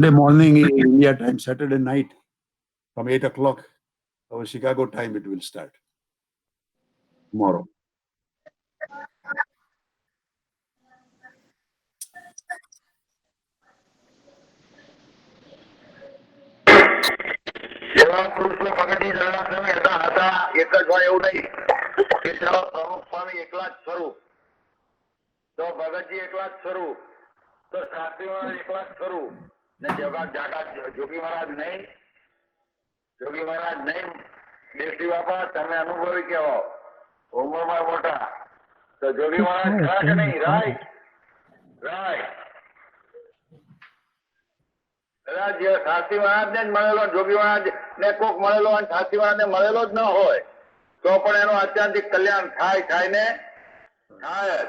Sunday morning in India time, Saturday night from 8 o'clock. Our Chicago time it will start tomorrow. જેવા પુરુષો ભગતની જન્માષ્ટમી હતા એક જ હોય એવું નહીં કે ચલો પ્રમુખ સ્વામી એકલા જ સ્વરૂપ, તો ભગતજી એકલા જ સ્વરૂપ, તો શાસ્ત્રી મહારાજ એકલા જ સ્વરૂપ, ને જોગી મહારાજ નહીં, જોગી મહારાજ નહીં. દેશી બાપા તમે અનુભવી કેવો, ઉંમરમાં મોટા, તો જોગી મહારાજ ખરા કે નહીં? Right right. શાસ્ત્રી મહારાજ ને જ મળેલો, જોગી મહારાજ ને કોક મળેલો અને શાસ્ત્રી મહારાજ ને મળેલો જ ન હોય તો પણ એનું આત્યંતિક કલ્યાણ થાય ને થાય.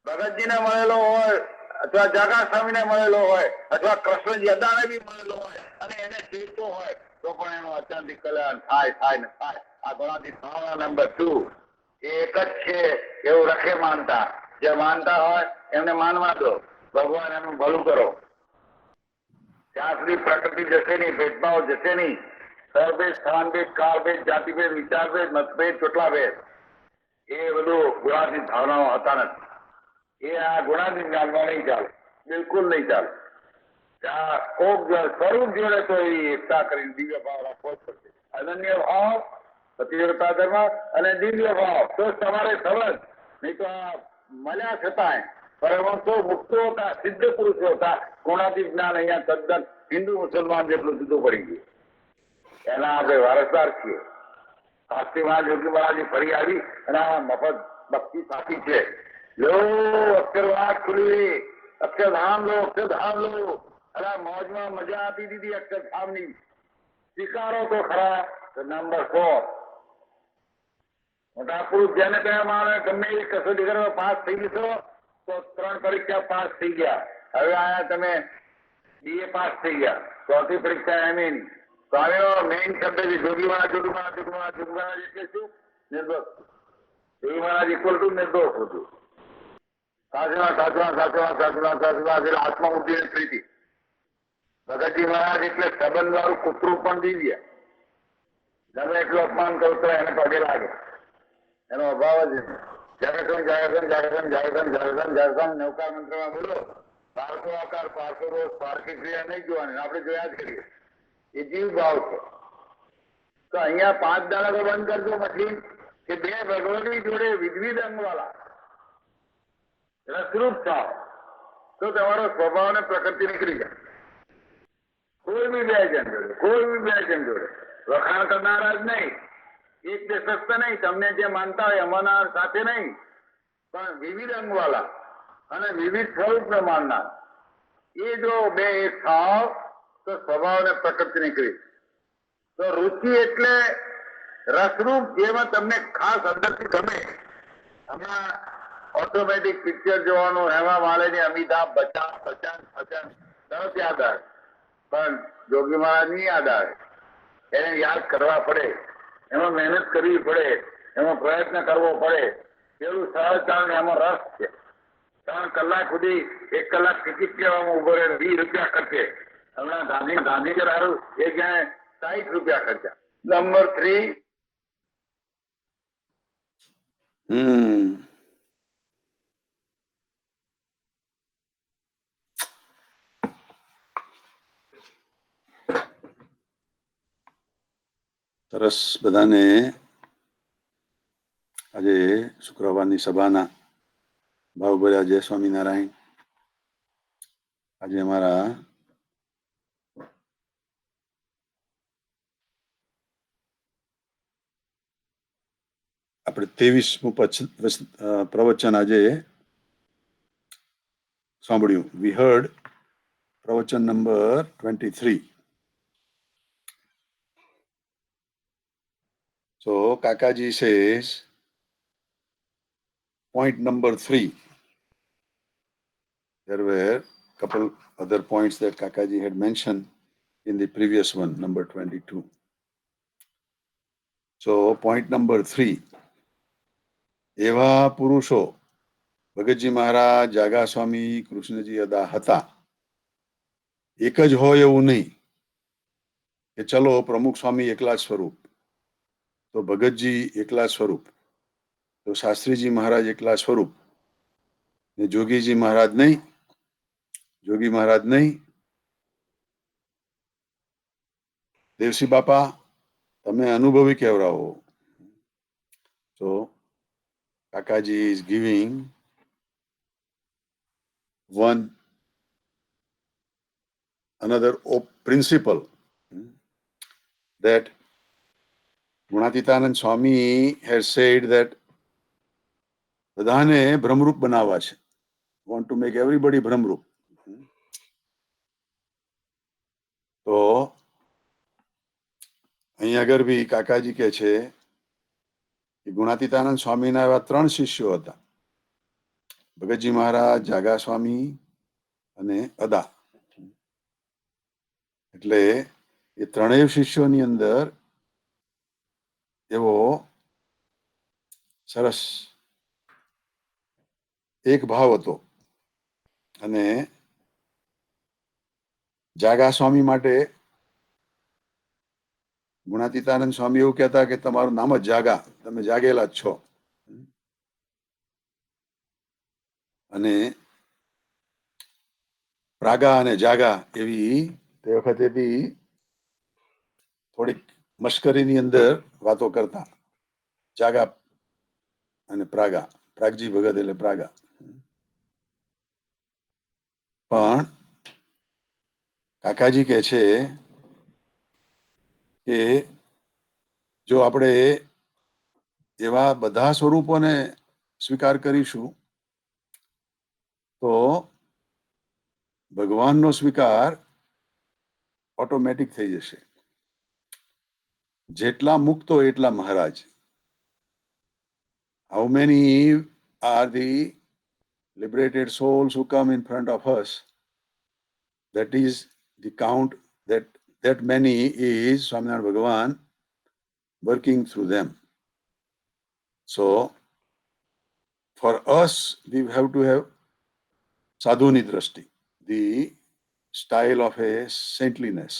ભગતજી ને મળેલો હોય અથવા જાગા સ્વામી ને મળેલો હોય અથવા કૃષ્ણજી અદાને બી મળેલો હોય અને એને જીવતો હોય તો પણ એનું આત્યંતિક કલ્યાણ થાય ને થાય. આ ગુણાતીત ભાવના નંબર 2 એક જ છે એવું રખે માનતા. જે માનતા હોય એમને માનવા દો, ભગવાન એનું ભલું કરો. ત્યાં સુધી પ્રકૃતિ જશે નહીં, ભેદભાવ જશે નહીં. સ્થળભેદ, સ્થાનભેદ, કાળભેદ, જાતિભેદ, વિચારભેદ, મતભેદ, ચોટલાભેદ એ બધું ગુણાતીત ભાવનાઓ હતા નથી. એ આ ગુણાતીત જ્ઞાનમાં નહીં ચાલે, બિલકુલ નહીં ચાલે. ત્યાં કોક સ્વરૂપ જોડે તો એવી એકતા કરી દિવ્ય ભાવ રાખવો જ પડશે. અનન્ય ભાવ, પતિવ્રતા ધર્મ અને દિવ્ય ભાવ તો તમારે સમજ. નહીં તો આ મળ્યા છતાંય પરમહંસો મુક્તો હતા, સિદ્ધ પુરુષો હતા. ગુણાતીત જ્ઞાન અહીંયા તદ્દન હિન્દુ મુસલમાન જેટલું જુદું પડી ગયું. એના આપણે વારસદાર છીએ. શાસ્ત્રી મહારાજ, યોગી મહારાજ ફરી આવી અને આ મફત ભક્તિ સાચી છે. લો અક્ષરવાદ ખુલી, અક્ષરધામ લો, અક્ષરધામ લો. અરે મોજમાં મજા આપી દીધી અક્ષરધામની. સ્વીકારો તો ખરા. નંબર 4 મોટા પુરુષ જેને કહેવામાં આવે ગમે એ કસોટી કરવા પાસ થઈ જશો તો 3 પરીક્ષા પાસ થઈ ગયા. હવે આયા તમે BA પાસ થઈ ગયા, 4થી પરીક્ષા MA ની. તો આવ્યો મેઇન શબ્દ છે જોગી મહારાજ, જોગી મહારાજ, જોગી મહારાજ, જોગી મહારાજ એટલે શું? નિર્દોષ. જોગી મહારાજ ઇક્વલ ટુ નિર્દોષ હતું. સાચવા આત્મબુદ્ધિ અને પ્રીતિ. ભગતજી મહારાજ એટલે સંબંધ વાળું કૂતરું પણ દિવ્ય. ગમે એટલું અપમાન કરવું તો એને પગે લાગે, એનો અભાવ જ જાગરણ જાગરણ જાગરણ જાગરણ જાગરણ જાગરણ નૌકા મંત્રમાં બોલો. પારકો આકાર, પારકો રોજ, પારકી ક્રિયા નહીં જોવાની, આપણે જોયા જ કરીએ. એ જીવ ભાવ છે. તો અહીંયા 5 દાડા તો બંધ કરજો મછલી કે 2 ભગવતી જોડે વિધવિધ અંગવાળા રસરૂપ થાવ તો તમારો સ્વભાવ ને પ્રકૃતિ નીકળી જાય. કોઈ બી 2 જણ જોડે, કોઈ બી 2 જણ જોડે વખાણ કરનારા જ નહીં, એક દેશસ્થ નહીં, તમને જે માનતા હોય અમાના સાથે નહીં, પણ વિવિધ અંગવાળા અને વિવિધ સ્વરૂપને માનનાર. એ જો 2 એક થાવ તો સ્વભાવ ને પ્રકૃતિ નીકળી. તો રુચિ એટલે રસરૂપ, જેમાં તમને ખાસ અંદરથી ગમે. હમણાં ઓટોમેટિક પિક્ચર જોવાનું, હેમા માલિની, અમિતાભ બચ્ચન તરત યાદ આવે, પણ જોગી મહારાજ ની યાદ આવે. એને યાદ કરવા પડે, એમાં મહેનત કરવી પડે, એમાં પ્રયત્ન કરવો પડે. પેલું સહજ કારણ એમાં રસ છે. 3 કલાક સુધી 1 કલાક ટિકિટ લેવામાં ઉભો રહે, 20 રૂપિયા ખર્ચે. હમણાં ગાંધીનગર હારું એ ક્યાંય 60 રૂપિયા ખર્ચા. નંબર 3 સરસ. બધાને આજે શુક્રવારની સભાના ભાવભર્યા જય સ્વામિનારાયણ. આજે અમારા આપણે 23મું પ્રવચન આજે સાંભળ્યું. વી હર્ડ પ્રવચન number 23. So Kakaji says point number 3. There were a couple other points that Kakaji had mentioned in the previous one, number 22. So point number 3. એવા પુરુષો ભગતજી મહારાજ, જાગા સ્વામી, કૃષ્ણજી અદા હતા એક જ હોય એવું નહીં કે ચલો પ્રમુખ સ્વામી એકલા સ્વરૂપ, તો ભગતજી એકલા સ્વરૂપ, તો શાસ્ત્રીજી મહારાજ એકલા સ્વરૂપ, ને જોગીજી મહારાજ નહીં, જોગી મહારાજ નહીં. દેવસી બાપા તમે અનુભવી કહેવરાવો. So Kakaji is giving another principle that Gunatitanand Swami has said that બધાને ભ્રમરૂપ બનાવવા છે. Want to make everybody ભ્રમરૂપ. તો અહીં આગળ બી કાકાજી કહે છે કે ગુણાતીતાનંદ સ્વામીના એવા 3 શિષ્યો હતા, ભગતજી મહારાજ, જાગા સ્વામી અને અદા. એટલે એ ત્રણેય શિષ્યોની અંદર એવો સરસ એક ભાવ હતો. અને જાગા સ્વામી માટે ગુણાતીતાનંદ સ્વામી એવું કહેતા કે તમારું નામ જ જાગા, તમે જાગેલા જ છો. અને પ્રાગા અને જાગા એવી તે વખતે બી થોડીક મશ્કરીની અંદર વાતો કરતા. જાગા અને પ્રાગા, પ્રાગજી ભગત એટલે પ્રાગા. પણ કાકાજી કહે છે કે જો આપણે એવા બધા સ્વરૂપોને સ્વીકાર કરીશું તો ભગવાનનો સ્વીકાર ઓટોમેટિક થઈ જશે. જેટલા મુક્તો એટલા મહારાજ. How many are the liberated souls who come in front of us? That is the count, that many is Swaminarayan Bhagavan working through them. So for us, we have to have sadhuni drashti, the style of a saintliness.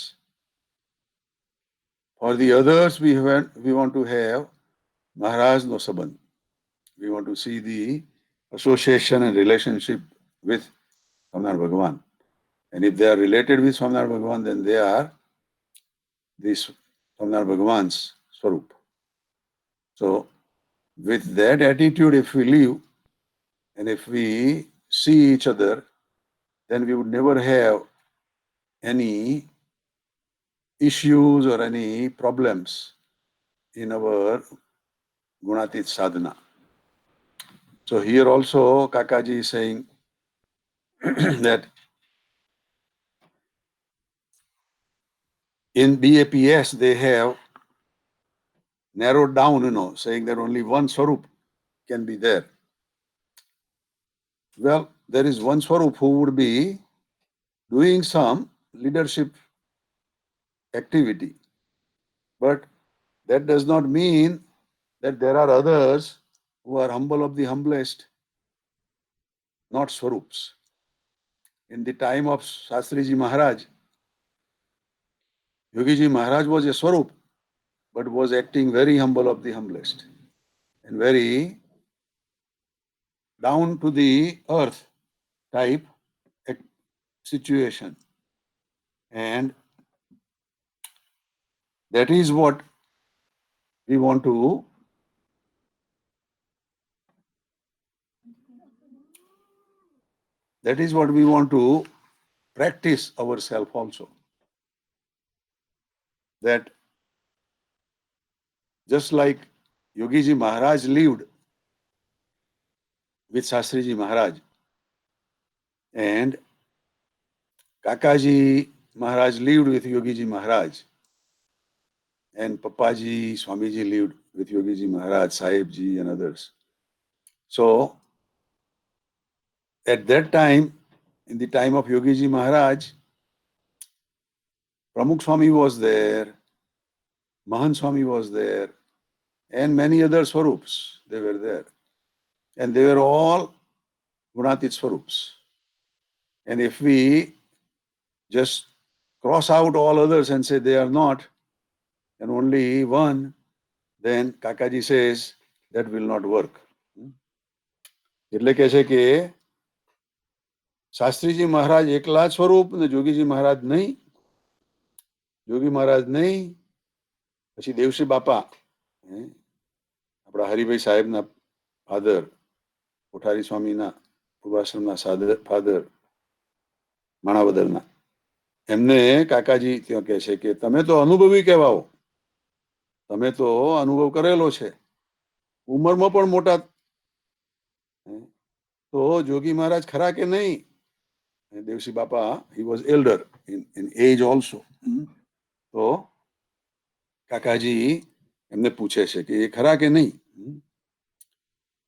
For the others, we want to have Maharaj no sabandh. We want to see the association and relationship with Swaminarayan Bhagavan. And if they are related with Swaminarayan Bhagavan, then they are this Swaminarayan Bhagavan's swarup. So with that attitude, if we live and if we see each other, then we would never have any issues or any problems in our Gunatit sadhana. So here also Kakaji is saying that in BAPS they have narrowed down, saying that only one swarup can be there. Well, there is one swarup who would be doing some leadership activity, but that does not mean that there are others who are humble of the humblest, not swarups. In the time of Shastriji Maharaj, Yogiji Maharaj was a swarup, but was acting very humble of the humblest and very down to the earth type situation. And that is what we want to practice ourselves also. That just like Yogiji Maharaj lived with Shastriji Maharaj and Kakaji Maharaj lived with Yogiji Maharaj and Papaji, Swamiji lived with Yogiji Maharaj, Sahibji and others. So at that time, in the time of Yogiji Maharaj, Pramukh Swami was there, Mahan Swami was there, and many other swarups, they were there. And they were all Gunatit swarups. And if we just cross out all others and say they are not, and only one, then Kakaji says that will not work. એટલે કહે છે કે શાસ્ત્રીજી મહારાજ એકલા સ્વરૂપ ને જોગીજી મહારાજ નહીં, જોગી મહારાજ નહીં, પછી દેવશ્રી બાપા, આપણા હરિભાઈ સાહેબના ફાધર, કોઠારી સ્વામીના પૂર્વાશ્રમના ફાધર, માણાવદરના, એમને કાકાજી ત્યાં કહે છે કે તમે તો અનુભવી કહેવાઓ, તમે તો અનુભવ કરેલો છે, ઉંમરમાં પણ મોટા, તો જોગી મહારાજ ખરા કે નહીં? દેવશ્રી બાપા, he was elder in age also. તો કાકાજી એમને પૂછે છે કે એ ખરા કે નહીં?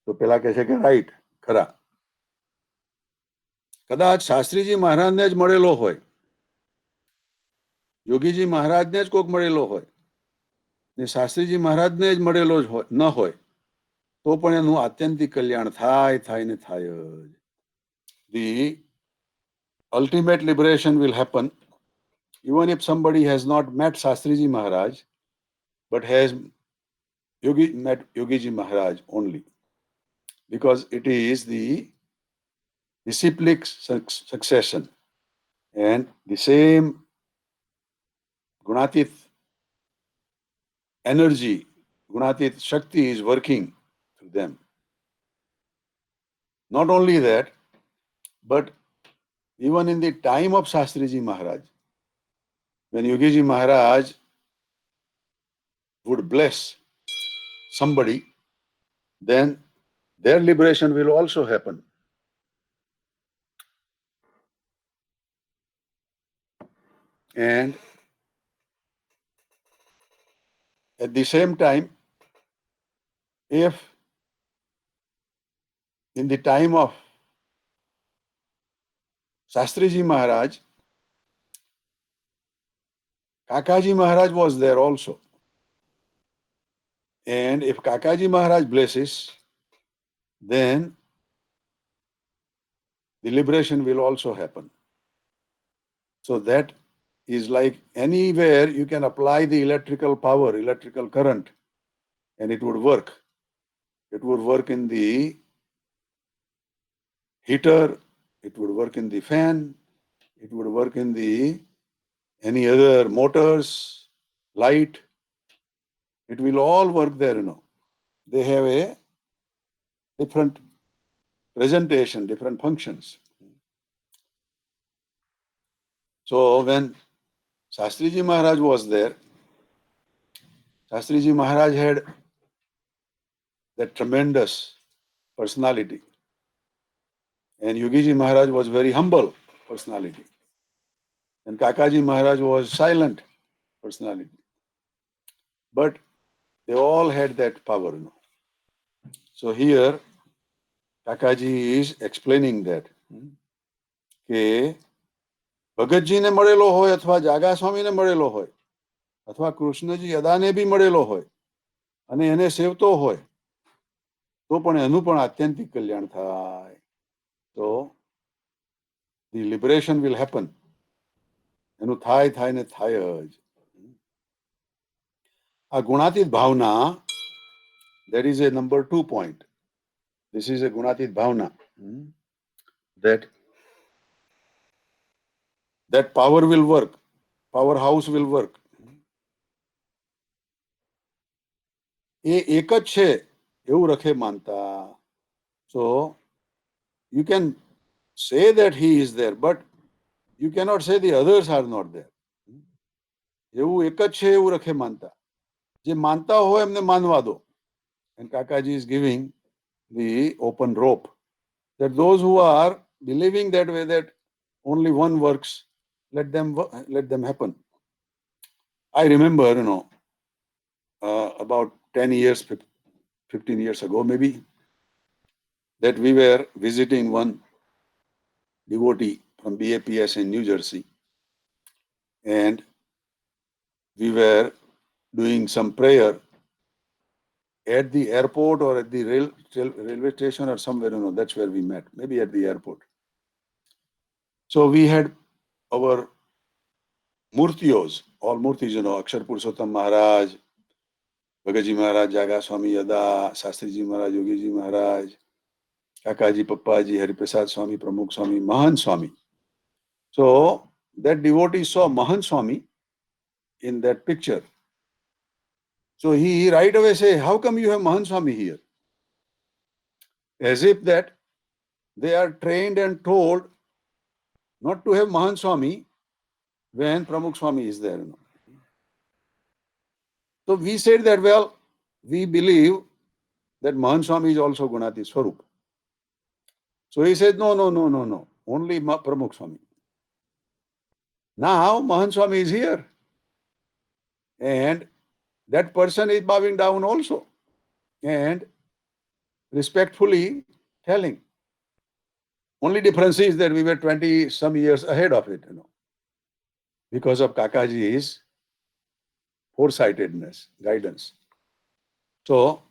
તો પેલા કહે છે કે રાઈટ, ખરા. કદાચ શાસ્ત્રીજી મહારાજને જ મળેલો હોય, યોગીજી મહારાજને જ કોક મળેલો હોય, ને શાસ્ત્રીજી મહારાજને જ મળેલો જ ન હોય, તો પણ એનું આત્યંતિક કલ્યાણ થાય ને થાય જ. The ultimate liberation will happen even if somebody has not met Shastriji Maharaj, but has met Yogiji Maharaj only, because it is the disciplic succession, and the same Gunatit energy, Gunatit Shakti is working through them. Not only that, but even in the time of Shastriji Maharaj, when Yogiji Maharaj would bless somebody, then their liberation will also happen. And at the same time, if in the time of Shastriji Maharaj, Kakaji Maharaj was there also, and if Kakaji Maharaj blesses, then the liberation will also happen. So that is like anywhere you can apply the electrical power, electrical current, and it would work. It would work in the heater, it would work in the fan, it would work in the any other motors, light. It will all work there, They have a different presentation, different functions. So when Shastriji Maharaj was there, Shastriji Maharaj had that tremendous personality, and Yogiji Maharaj was very humble personality, and Kakaji Maharaj was silent personality. But they all had that power, So here Kakaji is explaining that કે ભગતજીને મળેલો હોય અથવા જાગા સ્વામીને મળેલો હોય અથવા કૃષ્ણજી અદાને બી મળેલો હોય અને એને સેવતો હોય તો પણ એનું પણ આત્યંતિક કલ્યાણ થાય. તો the liberation will happen. એનું થાય ને થાય જ. આ ગુણાતીત ભાવના, that is a number 2 point. This is a gunatit bhavna, that power will work, powerhouse will work. એ એક જ છે એવું રખે માનતા. So you can say that he is there, but you cannot say the others are not there. એવું એક જ છે એવું રખે માનતા. જે માનતા હોય એમને માનવા દો. And Kakaji is giving the open rope, that those who are believing that way, that only one works, let them happen. I remember, about 10 years, 15 years ago maybe, that we were visiting one devotee from BAPS in New Jersey, and we were doing some prayer at the airport or at the railway station or somewhere, that's where we met, maybe at the airport. So we had our Murtiyos, all Murtis, Akshar Purushottam Maharaj, Bhagaji Maharaj, Jaga Swami Yada, Shastriji Maharaj, Yogiji Maharaj, Kakaji, Pappaji, Hariprasad Swami, Pramukh Swami, Mahan Swami. So that devotee saw Mahan Swami in that picture. So he right away say, how come you have Mahan Swami here? As if that they are trained and told not to have Mahan Swami when Pramukh Swami is there. So we said that, well, we believe that Mahan Swami is also Gunati Swarup. So he said, no, only Pramukh Swami. Now Mahan Swami is here. And that person is bowing down also. And respectfully telling. Only difference is that we were 20 some years ahead of it, because of Kakaji's foresightedness, guidance. So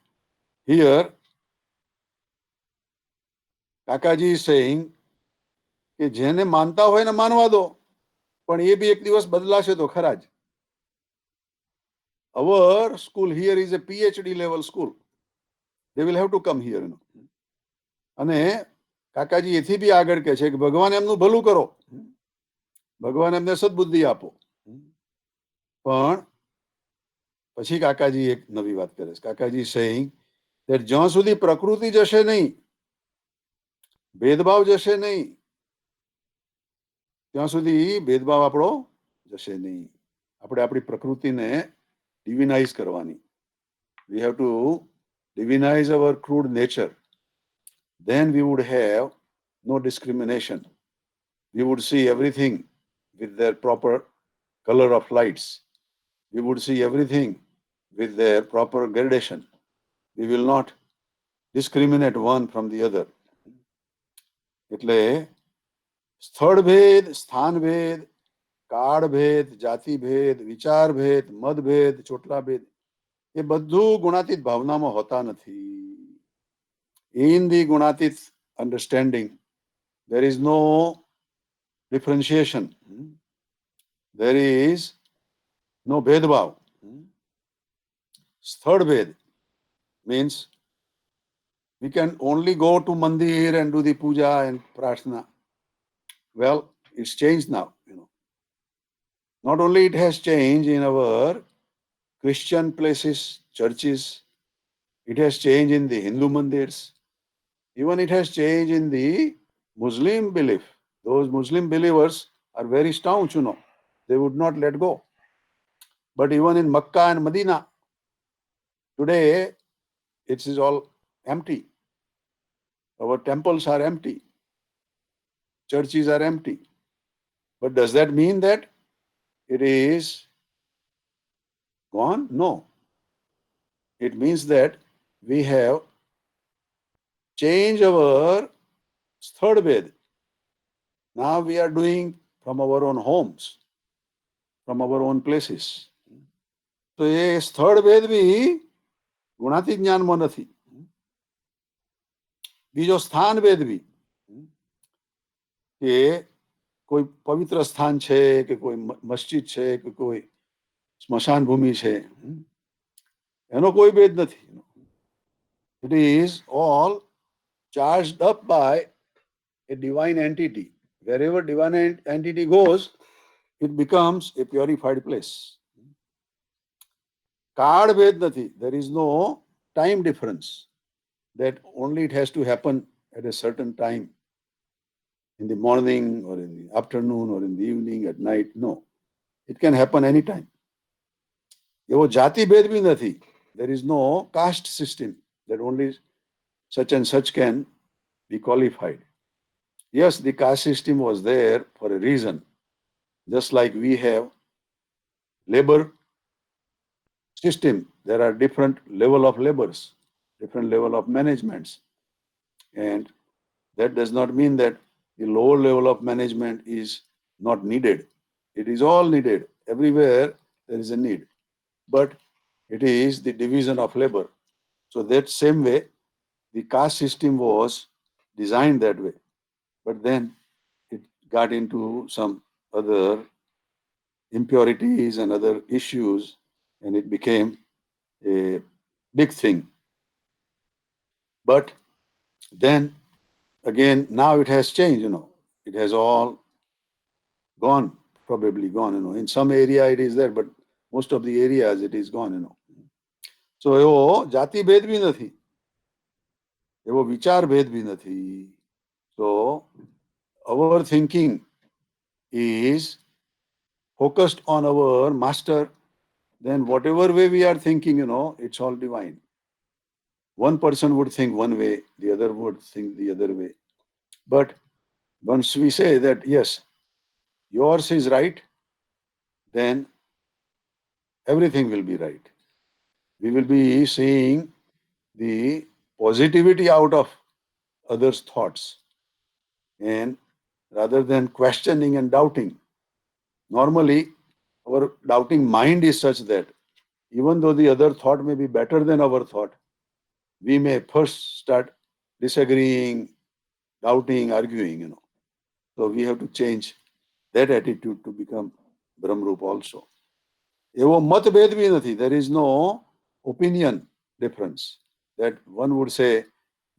here Kakaji is saying કે જેને માનતા હોય ને માનવા દો, પણ એ બી એક દિવસ બદલાશે તો ખરા જ. Our school here is a PhD level school. They will have to come here. અને કાકાજી એથી બી આગળ કહે છે કે ભગવાન એમનું ભલું કરો, ભગવાન એમને સદબુદ્ધિ આપો. પણ પછી કાકાજી એક નવી વાત કરે છે. કાકાજી saying that જ્યાં સુધી પ્રકૃતિ જશે નહીં, ભેદભાવ જશે નહીં, ત્યાં સુધી ભેદભાવ આપણો જશે નહીં. આપણે આપણી પ્રકૃતિને divinize કરવાની. We have to divinize our crude nature. Then we would have no discrimination. We would see everything with their proper color of lights. We would see everything with their proper gradation. We will not discriminate one from the other. એટલે સ્થળ ભેદ, સ્થાન ભેદ, કાળ ભેદ, જાતિ ભેદ, વિચાર ભેદ, મત ભેદ, ચોટલા ભેદ, એ બધું ગુણાતીત ભાવનામાં હોતા નથી. In the Gunatit understanding, there is no differentiation. There is no bhedbhav. Third Ved means we can only go to mandir and do the puja and prarthana. Well, it's changed now. Not only it has changed in our Christian places, churches, it has changed in the Hindu mandirs. Even it has changed in the Muslim belief. Those Muslim believers are very staunch, They would not let go. But even in Makkah and Medina, today it is all empty. Our temples are empty. Churches are empty. But does that mean that it is gone? No. It means that we have changed our third Ved. Now we are doing from our own homes, from our own places. So ये third Ved भी गुणातीत ज्ञान में નથી. બીજો સ્થાન ભેદ भी કે કોઈ પવિત્ર સ્થાન છે કે કોઈ મસ્જિદ છે કે કોઈ સ્મશાન ભૂમિ છે, એનો કોઈ ભેદ નથી. It is all charged up by a divine entity. Wherever divine entity goes, it becomes a purified place. કાળ ભેદ નથી. There is no time difference that only it has to happen at a certain time, in the morning or in the afternoon or in the evening, at night. No, it can happen anytime. એવો જાતિ ભેદ બી નથી. There is no caste system that only such and such can be qualified. Yes, the caste system was there for a reason. Just like we have labor system, there are different level of labors, different level of managements. And that does not mean that the lower level of management is not needed. It is all needed. Everywhere there is a need. But it is the division of labor. So that same way, the caste system was designed that way. But then it got into some other impurities and other issues, and it became a big thing. But then again, now it has changed, it has all gone, probably gone, in some area it is there, but most of the areas it is gone. So એવો જાતિ ભેદ બી નથી, એવો વિચાર ભેદ બી નથી. So our thinking is focused on our master, then whatever way we are thinking, it's all divine. One person would think one way, the other would think the other way. But once we say that, yes, yours is right, then everything will be right. We will be seeing the positivity out of others' thoughts. And rather than questioning and doubting, normally our doubting mind is such that even though the other thought may be better than our thought, we may first start disagreeing, doubting, arguing, So we have to change that attitude to become Brahmrup also. એવો મતભેદ બી નથી. There is no opinion difference that one would say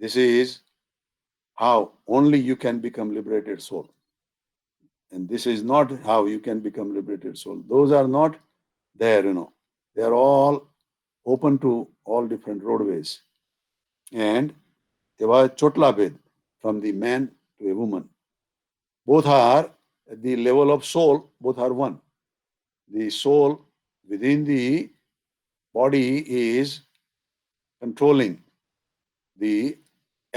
this is how only you can become liberated soul, and this is not how you can become liberated soul. Those are not there. They are all open to all different roadways. And એવા ચોટલા ભેદ from the man to a woman. Both are at the level of soul, both are one. The soul within the body is controlling the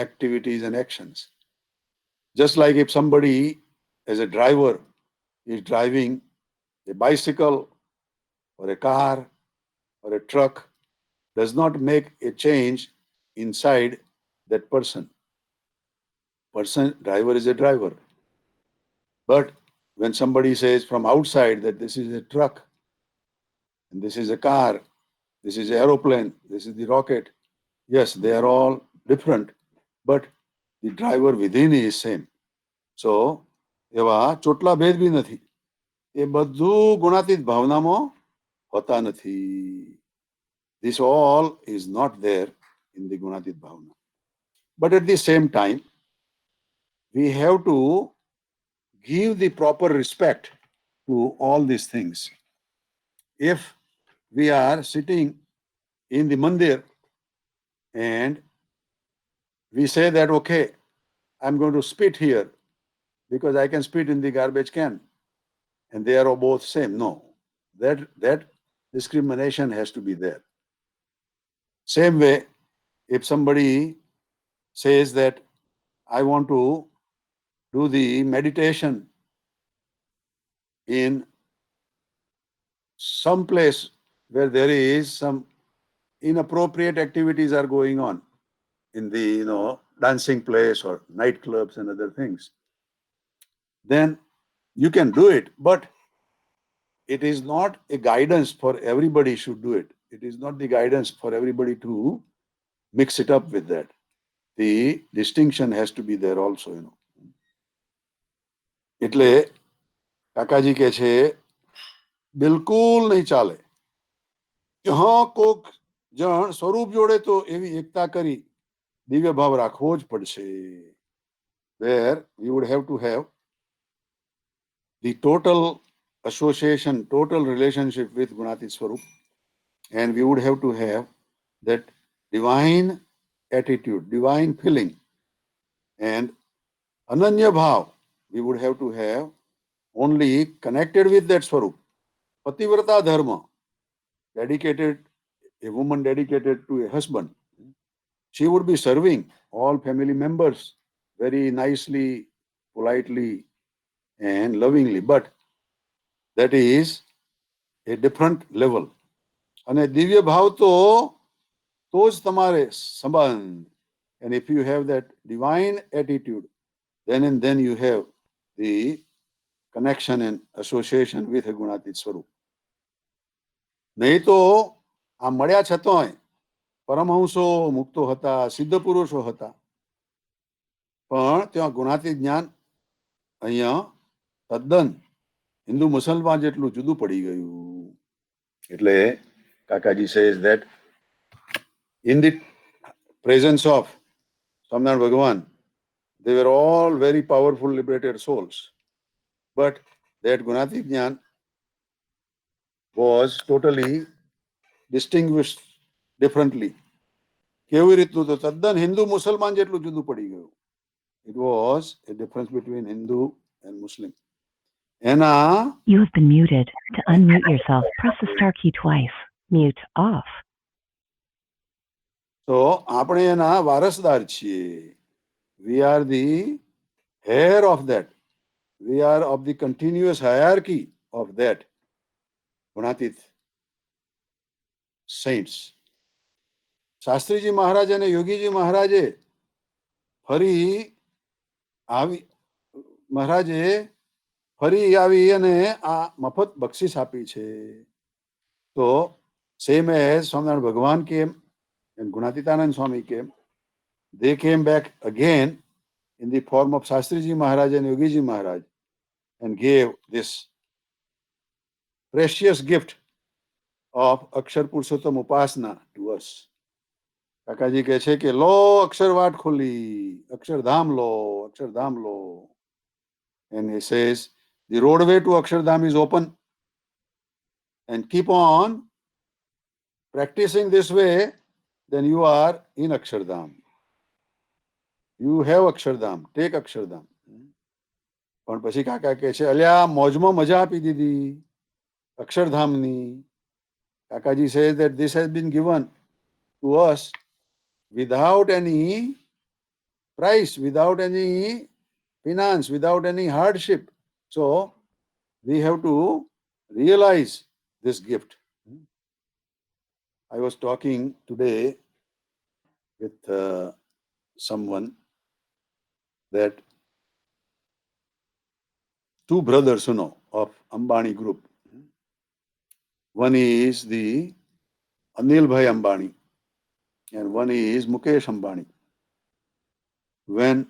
activities and actions. Just like if somebody as a driver is driving a bicycle or a car or a truck, does not make a change inside that person. Driver is a driver. But when somebody says from outside that this is a truck, and this is a car, this is an aeroplane, this is the rocket, yes, they are all different, but the driver within is same. So એવા ચોટલા ભેદ બી નથી. એ બધું ગુણાતીત ભાવનામાં હોતા નથી. This all is not there in the gunatit bhavana. But at the same time, we have to give the proper respect to all these things. If we are sitting in the mandir and we say that, okay, I'm going to spit here because I can spit in the garbage can and they are both same. No, that discrimination has to be there. Same way, if somebody says that I want to do the meditation in some place where there is some inappropriate activities are going on in the dancing place or nightclubs and other things, then you can do it, but it is not a guidance for everybody should do it. It is not the guidance for everybody to mix it up with that. The distinction has to be there also. એટલે કાકાજી કે છે બિલકુલ નહીં ચાલે કે હા કોક જણ સ્વરૂપ જોડે તો એવી એકતા કરી દિવ્ય ભાવ રાખવો જ પડશે. Where we would have to have the total association, total relationship with Gunatit Swarup, and we would have to have that divine attitude, divine feeling, and Ananya Bhav we would have to have only connected with that Swarup. Pativrata Dharma, dedicated, a woman dedicated to a husband, she would be serving all family members very nicely, politely, and lovingly. But that is a different level. અને દિવ્ય ભાવ તો જ તમારે સંબંધ. And if you have that divine attitude, then and then you have the connection and association with a Gunatit Swarup. નહીં તો આ મળ્યા છતાંય પરમહંસો મુક્તો હતા, સિદ્ધ પુરુષો હતા, પણ ત્યાં ગુણાતીત જ્ઞાન અહીંયા તદ્દન હિન્દુ મુસલમાન જેટલું જુદું પડી ગયું. એટલે કાકાજી says that in the presence of Swaminarayan ભગવાન, they were all very powerful liberated souls, but that Gunati Jnana was totally distinguished differently. કેવી રીતનું? તો તદ્દન હિન્દુ મુસલમાન જેટલું જુદું પડી ગયું. It was a difference between Hindu and Muslim. એના You have been muted. To unmute yourself, press the star key twice. Mute off. તો આપણે એના વારસદાર છીએ. We are the heir of that. We are of the continuous hierarchy of that Gunatit saints. Shastriji મહારાજ અને યોગીજી મહારાજે ફરી આવી અને આ મફત બક્ષિસ આપી છે. તો સેમ એઝ સ્વામિનારાયણ ભગવાન કેમ and Gunatitanand Swami came, they came back again in the form of Shastriji Maharaj and Yogiji Maharaj and gave this precious gift of Akshar Purushottam Upasana to us. કાકાજી કહે છે કે લો અક્ષરવાટ ખોલી, અક્ષરધામ લો, અક્ષરધામ લો. And he says the roadway to Akshardham is open and keep on practicing this way, then you are in Akshardham. You have Akshardham, take Akshardham. પણ પછી કાકા કહે છે અલ્યા મોજમાં મજા આપી દીધી અક્ષરધામની. કાકાજી says that this has been given to us without any price, without any finance, without any hardship. So we have to realize this gift. I was talking today with someone that two brothers, of Ambani group. One is the Anil Bhai Ambani and one is Mukesh Ambani. When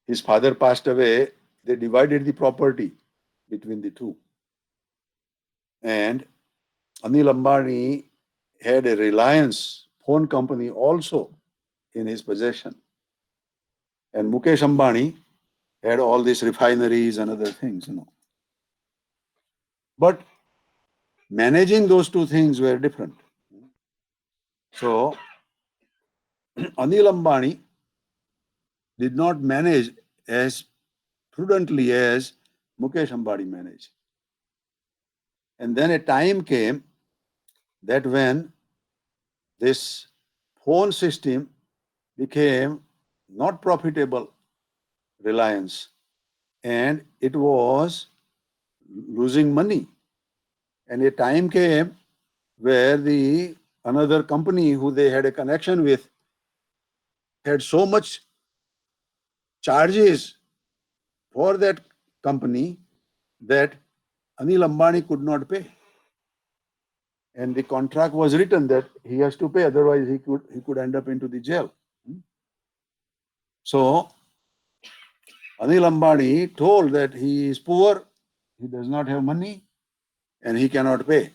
his father passed away, they divided the property between the two. And Anil Ambani had a Reliance phone company also in his possession. And Mukesh Ambani had all these refineries and other things, But managing those two things were different. So Anil Ambani did not manage as prudently as Mukesh Ambani managed. And then a time came that when this phone system became not profitable, Reliance, and it was losing money. And a time came where another company who they had a connection with had so much charges for that company that Anil Ambani could not pay. And the contract was written that he has to pay, otherwise he could end up into the jail. So Anil Ambani told that he is poor, he does not have money, and he cannot pay.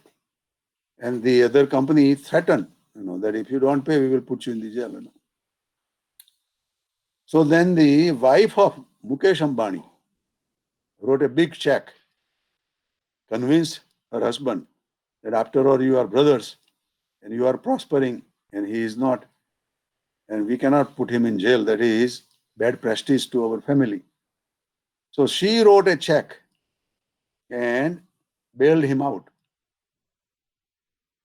And the other company threatened, that if you don't pay, we will put you in the jail. So then the wife of Mukesh Ambani wrote a big check, convinced her husband that after all you are brothers and you are prospering and he is not, and we cannot put him in jail, that is bad prestige to our family. So she wrote a check and bailed him out.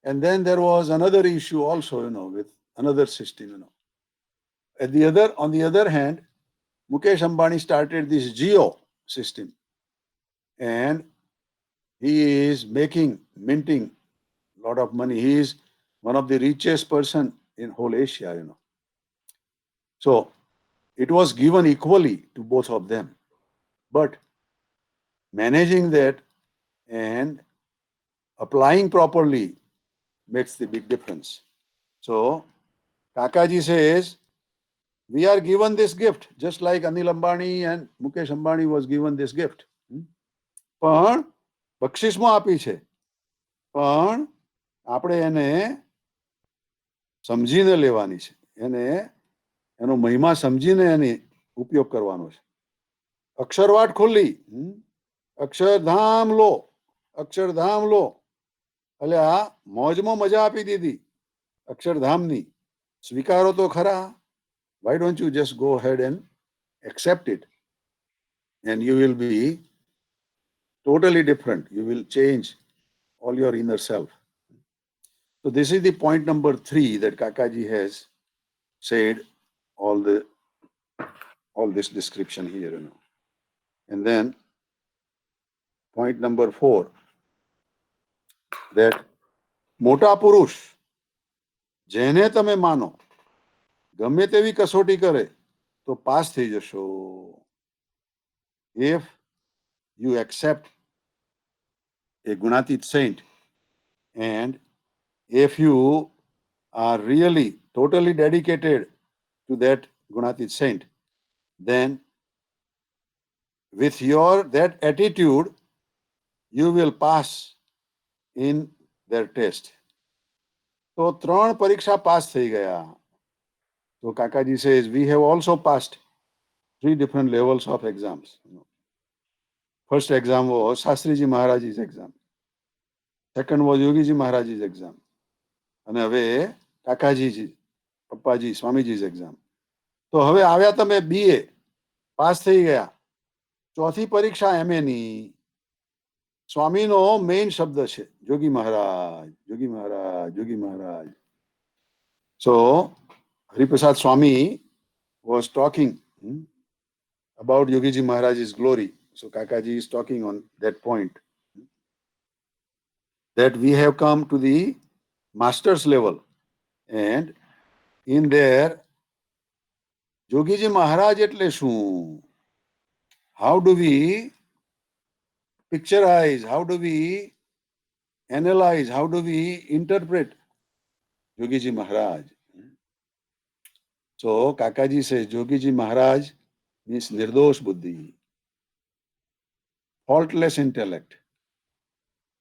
And then there was another issue also, with another system, On the other hand, Mukesh Ambani started this Jio system, and he is minting a lot of money. He is one of the richest person in whole Asia, So it was given equally to both of them. But managing that and applying properly makes the big difference. So Kakaji says, we are given this gift, just like Anil Ambani and Mukesh Ambani was given this gift. પણ બક્ષિસમાં આપી છે, પણ આપણે એને સમજીને લેવાની છે, એને એનો મહિમા સમજીને એની ઉપયોગ કરવાનો છે. અક્ષરવાટ ખોલી, અક્ષરધામ લો, અક્ષરધામ લો, એટલે આ મોજમાં મજા આપી દીધી અક્ષરધામની. સ્વીકારો તો ખરા. Why don't you just go ahead and accept it? And you will be totally different. You will change all your inner self. So this is the point number 3 that Kakaji has said all this description here, And then point number 4, that મોટા પુરુષ જેને તમે માનો ગમે તેવી કસોટી કરે તો પાસ થઈ જશો. If you accept a Gunatit saint, and if you are really totally dedicated to that Gunatit saint, then with your that attitude you will pass in their test. તો 3 પરીક્ષા પાસ થઈ ગયા. So Kakaji says we have also passed 3 different levels of exams. First exam was Shastriji Maharaj's exam. Second was Yogiji Maharaj's exam. અને હવે કાકાજી, પપ્પાજી, સ્વામીજી's exam. તો હવે આવ્યા તમે BA, પાસ થઈ ગયા. ચોથી પરીક્ષા MA ની. સ્વામીનો મેઇન શબ્દ છે જોગી મહારાજ, જોગી મહારાજ, જોગી મહારાજ. So Hariprasad Swami was talking about Yogiji Maharaj's glory. So Kakaji is talking on that point, that we have come to the master's level, and in there Yogiji Maharaj એટલે શું? How do we picturize, how do we analyze, how do we interpret Yogiji Maharaj? So Kakaji says Yogiji Maharaj means nirdosh buddhi, faultless intellect,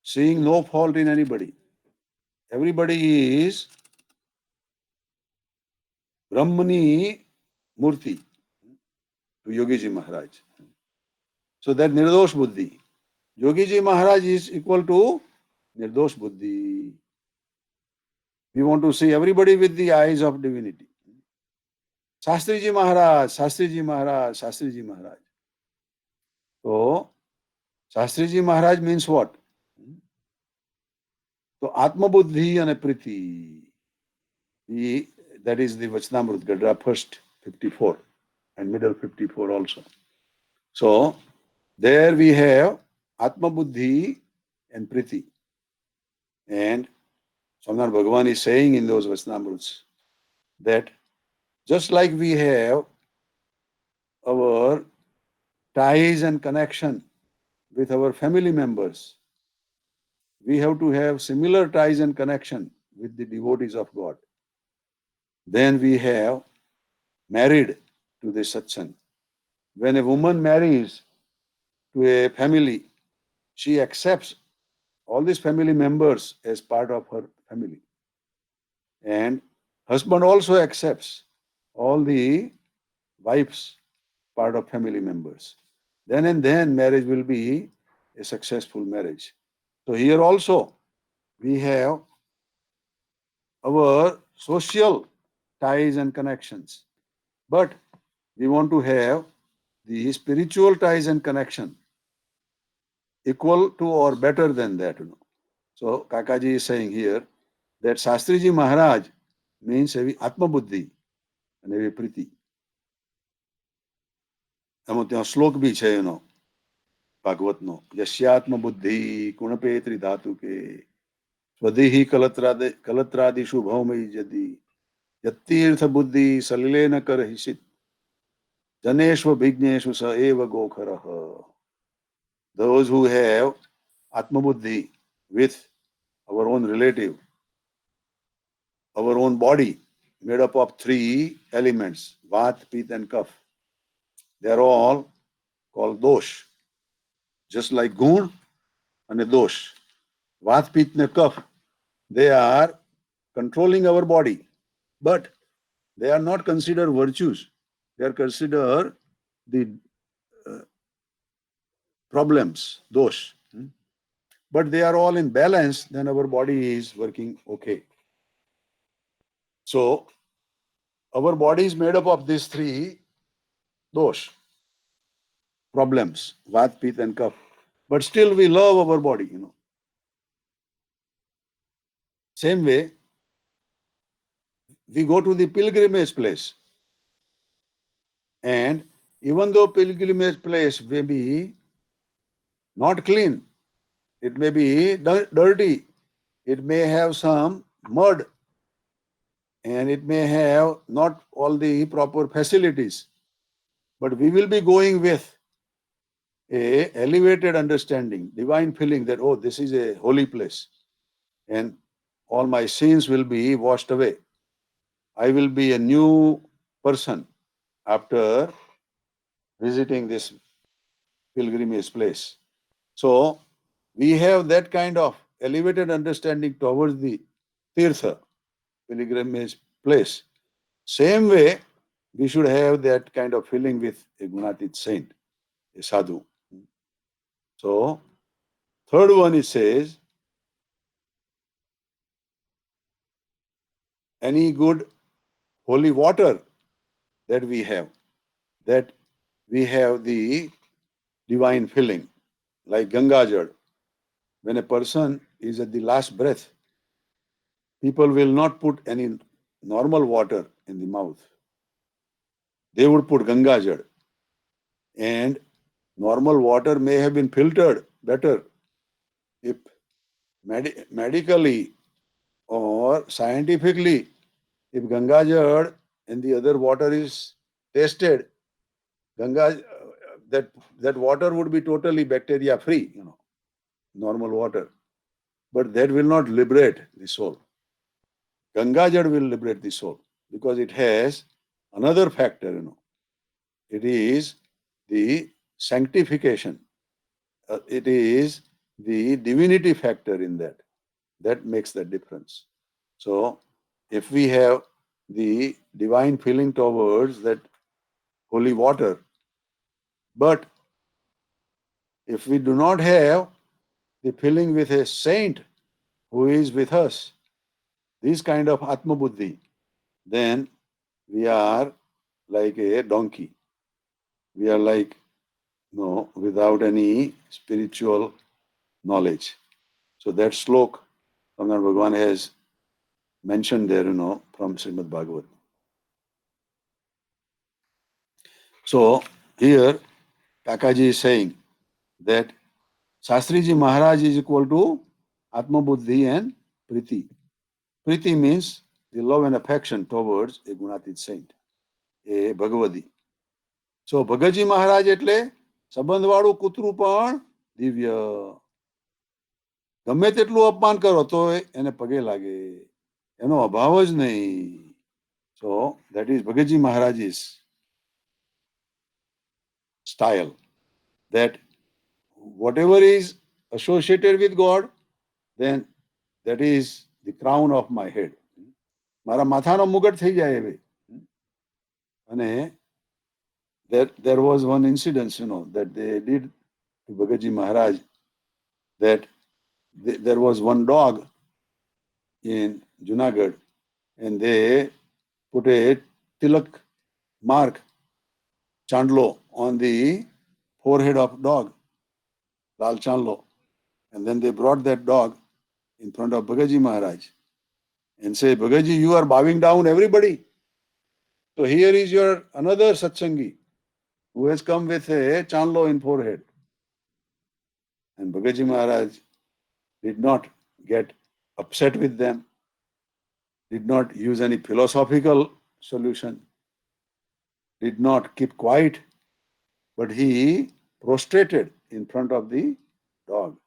seeing no fault in anybody. Everybody is Brahmani Murti to Yogiji Maharaj. So that nirdosh buddhi. Yogiji Maharaj is equal to nirdosh buddhi. We want to see everybody with the eyes of divinity. Shastriji Maharaj, Shastriji Maharaj, Shastriji Maharaj. So Shastriji Maharaj means what? So Atma Buddhi and Priti. That is the Vachanamrut Gadra, first 54 and middle 54 also. So there we have Atma Buddhi and Priti. And Swaminarayan Bhagavan is saying in those Vachanamruts that just like we have our ties and connection with our family members, we have to have similar ties and connection with the devotees of God. Then we have married to the satsang. When a woman marries to a family, she accepts all these family members as part of her family. And husband also accepts all the wives part of family members. Then and then marriage will be a successful marriage. So here also we have our social ties and connections, but we want to have the spiritual ties and connection equal to or better than that. So Kakaji is saying here that Shastriji Maharaj means every Atma Buddhi and every Priti. એમાં ત્યાં શ્લોક બી છે એનો ભાગવતનો, યસ્યાત્મ બુદ્ધિ ગુણપેત્રી ધાતુ કે સ્વદેહી કલત્રાદિષુ ભૌમયી જદી યતીર્થ બુદ્ધિ સલિલેન કરહિષિત જનેષ્વ વિઘ્નેષુ સ એવ ગોખરઃ. Those who have Atma Buddhi with our own relative, our own body made up of 3 elements, Vat, Pit and Kaph, they are all called dosh. just like gun and dosh. Vat, Pitta, Kapha, they are controlling our body, but they are not considered virtues. They are considered the problems, dosh. But they are all in balance, then our body is working okay. So, our body is made up of these three dosh, problems, vat, pitta, and kapha. But still we love our body, Same way, we go to the pilgrimage place. And even though pilgrimage place may be not clean, it may be dirty, it may have some mud, and it may have not all the proper facilities, but we will be going with a elevated understanding, divine feeling that, oh, this is a holy place, and all my sins will be washed away. I will be a new person after visiting this pilgrimage place. So we have that kind of elevated understanding towards the tirtha, pilgrimage place. Same way, we should have that kind of feeling with a Gunatit saint, a sadhu. So, third one it says, any good holy water that we have the divine feeling, like Ganga Jal. When a person is at the last breath, people will not put any normal water in the mouth. They would put Ganga Jal. And normal water may have been filtered better if medically or scientifically, if Ganga Jal and the other water is tested, that water would be totally bacteria free, normal water. But that will not liberate the soul. Ganga Jal will liberate the soul because it has another factor, It is the sanctification. It is the divinity factor in that. That makes the difference. So, if we have the divine feeling towards that holy water, but if we do not have the feeling with a saint who is with us, this kind of Atma Buddhi, then we are like a donkey. We are like, without any spiritual knowledge. So that slok Ramana Bhagavan has mentioned there, from Srimad Bhagavat. So here Kakaji is saying that Shastriji Maharaj is equal to Atma Buddhi and Priti. Priti means the love and affection towards a Gunatit saint, a Bhagavadi. So Bhagaji Maharaj એટલે સંબંધવાળું કૂતરું પણ દિવ્ય. ગમે તેટલું અપમાન કરો તો એને પગે લાગે, એનો અભાવ જ નહીં. So that is Bhagaji Maharaj's style, that whatever is associated with God, then that is the crown of my head. મારા માથાનો મુગટ થઈ જાય હવે. અને there was one incident, that they did to Bhagaji Maharaj, that there was one dog in Junagadh, and they put a tilak mark, chandlo, on the forehead of dog, Lal Chandlo. And then they brought that dog in front of Bhagaji Maharaj and say, Bhagaji, you are bowing down everybody. So here is your another satsangi who has come with a chandlo in forehead. And Bhagaji Maharaj did not get upset with them, did not use any philosophical solution, did not keep quiet, but he prostrated in front of the dog.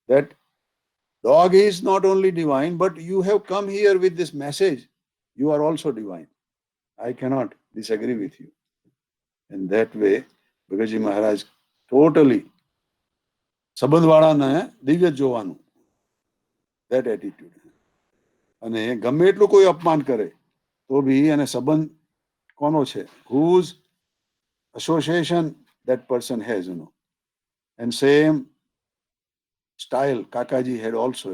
That dog is not only divine, but you have come here with this message. You are also divine. I cannot disagree with you. In that way, Bhagaji Maharaj totally સંબંધવાળાને દિવ્ય જ જોવાનું, that attitude. અને ગમે એટલું કોઈ અપમાન કરે તો બી એને સંબંધ કોનો છે, whose association that person has, and same style કાકાજી had also,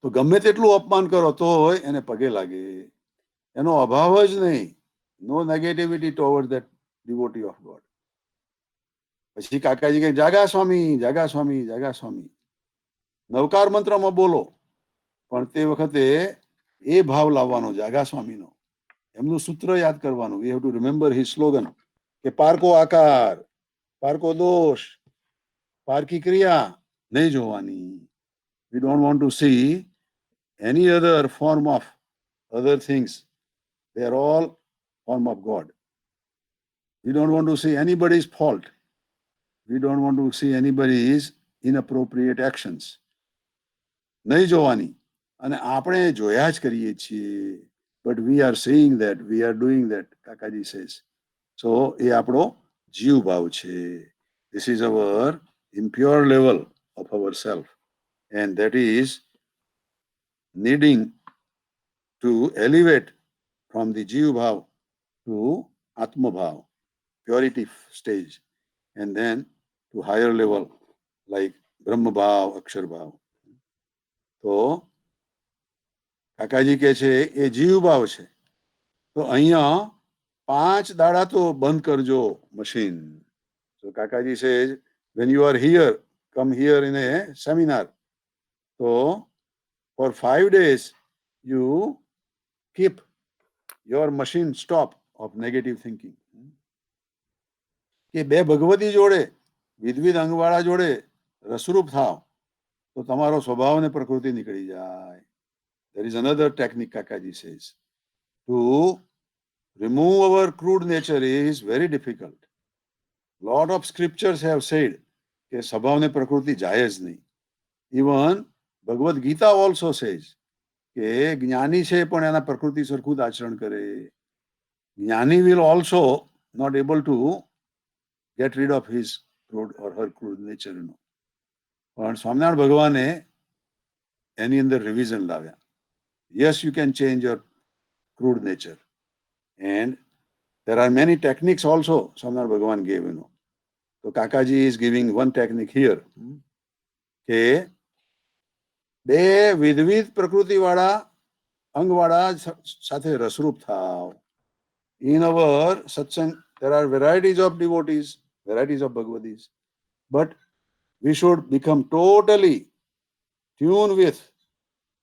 તો ગમે તેટલું અપમાન કરો તોય એને પગે લાગે, એનો અભાવ જ નહીં, no negativity toward that devotee of God. પછી કાકાજી કહે જાગા સ્વામી, જાગા સ્વામી, જાગા સ્વામી, નવકાર મંત્રમાં બોલો, પણ તે વખતે એ ભાવ લાવવાનો જાગા સ્વામીનો, એમનું સૂત્ર યાદ કરવાનું. વી have two remember his slogan કે પારકો આકાર, પારકો દોષ, પારકી ક્રિયા નહીં જોવાની. We don't want to see any other form of other things. They are all form of God. We don't want to see anybody's fault. We don't want to see anybody's inappropriate actions. નહીં જોવાની. અને આપણે જોયા જ કરીએ છીએ. But we are seeing that, we are doing that, કાકાજી says. So એ આપણો જીવ ભાવ છે. This is our impure level of ourself. And that is needing to elevate from the Jiv Bhav to Atma Bhav, purity stage, and then to higher level like Brahma Bhav, Akshar Bhav. તો કાકાજી કહે છે એ જીવ ભાવ છે. તો અહીંયા 5 દાડા તો બંધ કરજો machine. So કાકાજી says, when you are here, come here in a seminar. So for 5 days, you keep your machine stop of negative thinking. કે બે ભગવતી જોડે, વિધવિધ અંગવાળા જોડે રસરૂપ થાવ તો તમારો સ્વભાવ ને પ્રકૃતિ નીકળી જાય. There is another technique, Kakaji says. To remove our crude nature is very difficult. Lot of scriptures have said કે સ્વભાવ ને પ્રકૃતિ જાય જ નહીં. Even Bhagavad Gita also says કે જ્ઞાની છે પણ એના પ્રકૃતિ સરખું જ આચરણ કરે. જ્ઞાની will also not able to get rid of his crude or her crude nature, પણ સ્વામિનારાયણ ભગવાને એની અંદર રિવિઝન લાવ્યા. Yes, you can change your crude nature. And there are many techniques also Swaminarayan Bhagavan gave, So Kakaji is giving one technique here. કે બે વિધવિધ પ્રકૃતિવાળા અંગવાળા સાથે રસરૂપ થાવ. In our satsang, there are varieties of devotees, varieties of Bhagavatis, but we should become totally tuned with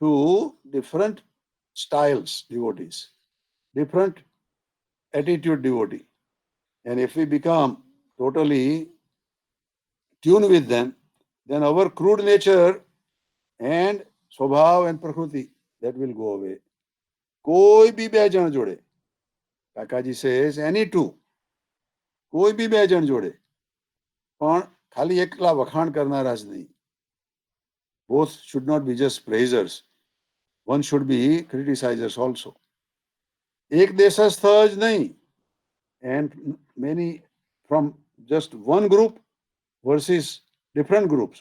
two different styles devotees, different attitude devotee. And if we become totally tuned with them, then our crude nature and swabhav and prakriti, that will go away. કોઈ બી બે જણ જોડે, કાકાજી says, any two, કોઈ બી બે જણ જોડે, પણ ખાલી એકલા વખાણ કરનારા જ નહીં. Both should not be just praisers. One should be criticizers also. એક દેશસ્થ જ નહીં, and many from just one group versus different groups,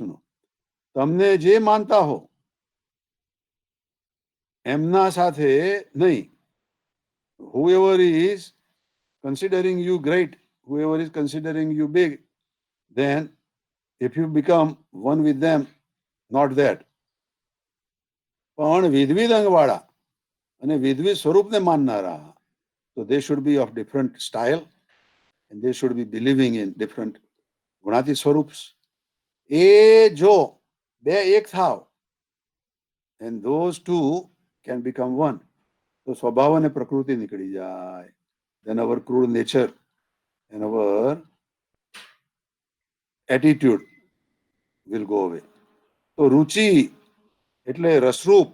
તમને જે માનતા હો એમના સાથે નહીં. Whoever is considering you great, whoever is considering you big, then if you become one with them, not that. પણ વિધવિધ અંગવાળા અને વિધવિધ સ્વરૂપને માનનારા, so they should be of different style and they should be believing in different ગુણાતી સ્વરૂપ્સ. એ જો બે એક થાવ, and those two can become one. તો સ્વભાવ અને પ્રકૃતિ નીકળી જાય. Then our crude nature and our attitude will go away. તો રુચિ એટલે રસરૂપ,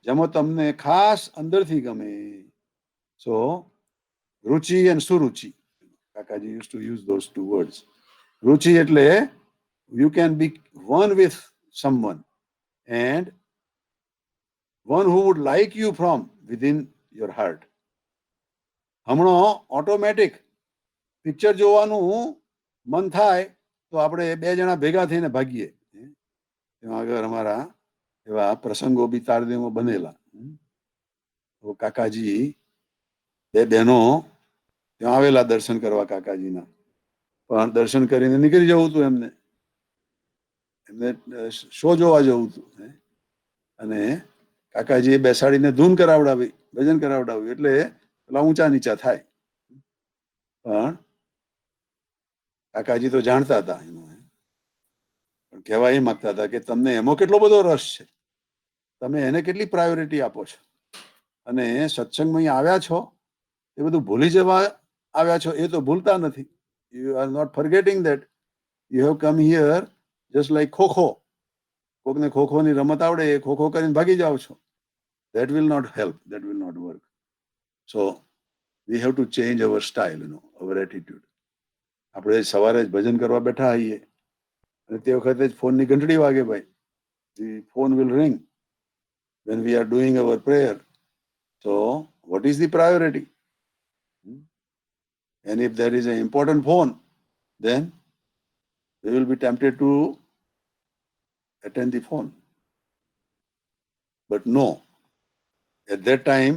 જેમાં તમને ખાસ અંદરથી ગમે. So ruchi and suruchi, Kakaji used to use those two words. Ruchi એટલે you can be one with someone and one who would like you from within your heart. હમણો automatic picture જોવાનું મન થાય તો આપણે બે જણા ભેગા થઈને ભાગીએ. ત્યાં આગળ અમારા એવા પ્રસંગો બી તારદેમાં બનેલા. તો કાકાજી બે બહેનો ત્યાં આવેલા દર્શન કરવા કાકાજીના, પણ દર્શન કરીને નીકળી જવું હતું એમને શો જોવા જવું હતું. અને કાકાજીએ બેસાડીને ધૂન કરાવડાવી, ભજન કરાવડાવ્યું, એટલે પેલા ઊંચા નીચા થાય. પણ કાકાજી તો જાણતા હતા એનું, પણ કહેવા એ માંગતા હતા કે તમને એમાં કેટલો બધો રસ છે, તમે એને કેટલી પ્રાયોરિટી આપો છો, અને સત્સંગમાં આવ્યા છો એ બધું ભૂલી જવા આવ્યા છો એ તો ભૂલતા નથી. You are not forgetting that you have come here just like kho-kho. કોકને ખોખોની રમત આવડે એ ખોખો કરીને ભાગી જાઓ છો. That will not help. That will not work. So we have to change our style, our attitude. આપણે સવારે જ ભજન કરવા બેઠા આવીએ અને તે વખતે જ ફોનની ઘંટડી વાગે ભાઈ. The phone will ring when we are doing our prayer. So what is the priority? And if there is an important phone, then we will be tempted to attend the phone. But no, at that time,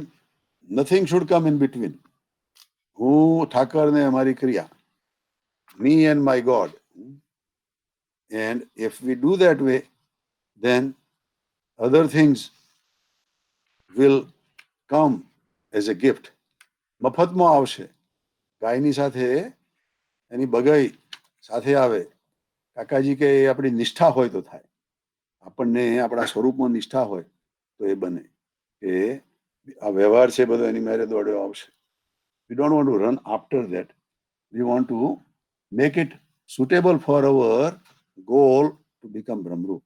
nothing should come in between. હું ઠાકર ને અમારી ક્રિયા, me and my God. And if we do that way, then other things will come as a gift. મફતમાં આવશે. ગાયની સાથે એની બગાઈ સાથે આવે. કાકાજી કે એ આપણી નિષ્ઠા હોય તો થાય. આપણને આપણા સ્વરૂપમાં નિષ્ઠા હોય તો એ બને કે આ વ્યવહાર છે બધો એની મેરે દોડ્યો આવશે. We don't want to run after that. We want to make it suitable for our goal to become બ્રહ્મરૂપ.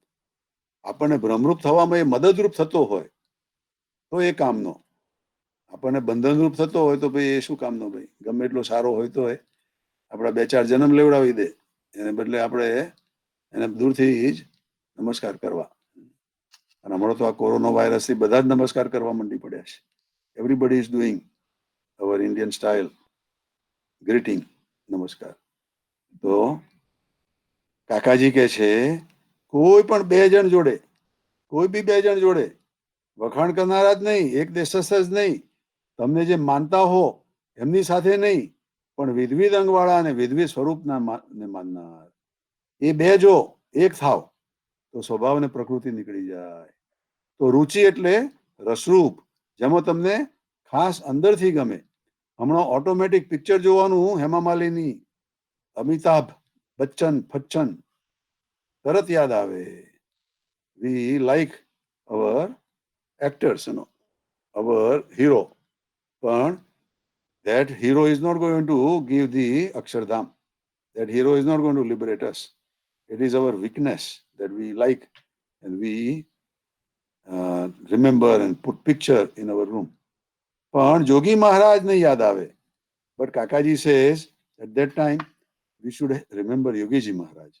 આપણને બ્રહ્મરૂપ થવામાં એ મદદરૂપ થતો હોય તો એ કામનો. આપણને બંધનરૂપ થતો હોય તો ભાઈ એ શું કામનો ભાઈ. ગમે એટલો સારો હોય તો આપણા 2-4 જન્મ લેવડાવી દે, એને બદલે આપણે એને દૂરથી જ નમસ્કાર કરવા. અને હમણાં તો આ કોરોના વાયરસથી બધા જ નમસ્કાર કરવા માંડી પડ્યા છે. Everybody is doing our Indian style greeting, નમસ્કાર. તો કાકાજી કે છે કોઈ પણ 2 જણ જોડે, કોઈ બી 2 જણ જોડે વખાણ કરનારા જ નહીં, એક દેશસ્થ જ નહીં, તમને જે માનતા હો એમની સાથે નહીં, પણ વિધવિધ અંગવાળા અને વિધવિધ સ્વરૂપના માનનાર, એ 2 જો એક થાવ તો સ્વભાવ ને પ્રકૃતિ નીકળી જાય. તો રુચિ એટલે રસરૂપ, જેમાં તમને ખાસ અંદરથી ગમે. હમણાં ઓટોમેટિક પિક્ચર જોવાનું હેમા માલિની, અમિતાભ બચ્ચન, ફચ્ચન તરત યાદ આવે. We like our actors, our hero. But that hero is not going to give the Akshardham. That hero is not going to liberate us. It is our weakness that we like and we remember and put picture in our room. પણ જોગી મહારાજ ને યાદ આવે. But Kakaji says at that time we should remember Yogiji મહારાજ.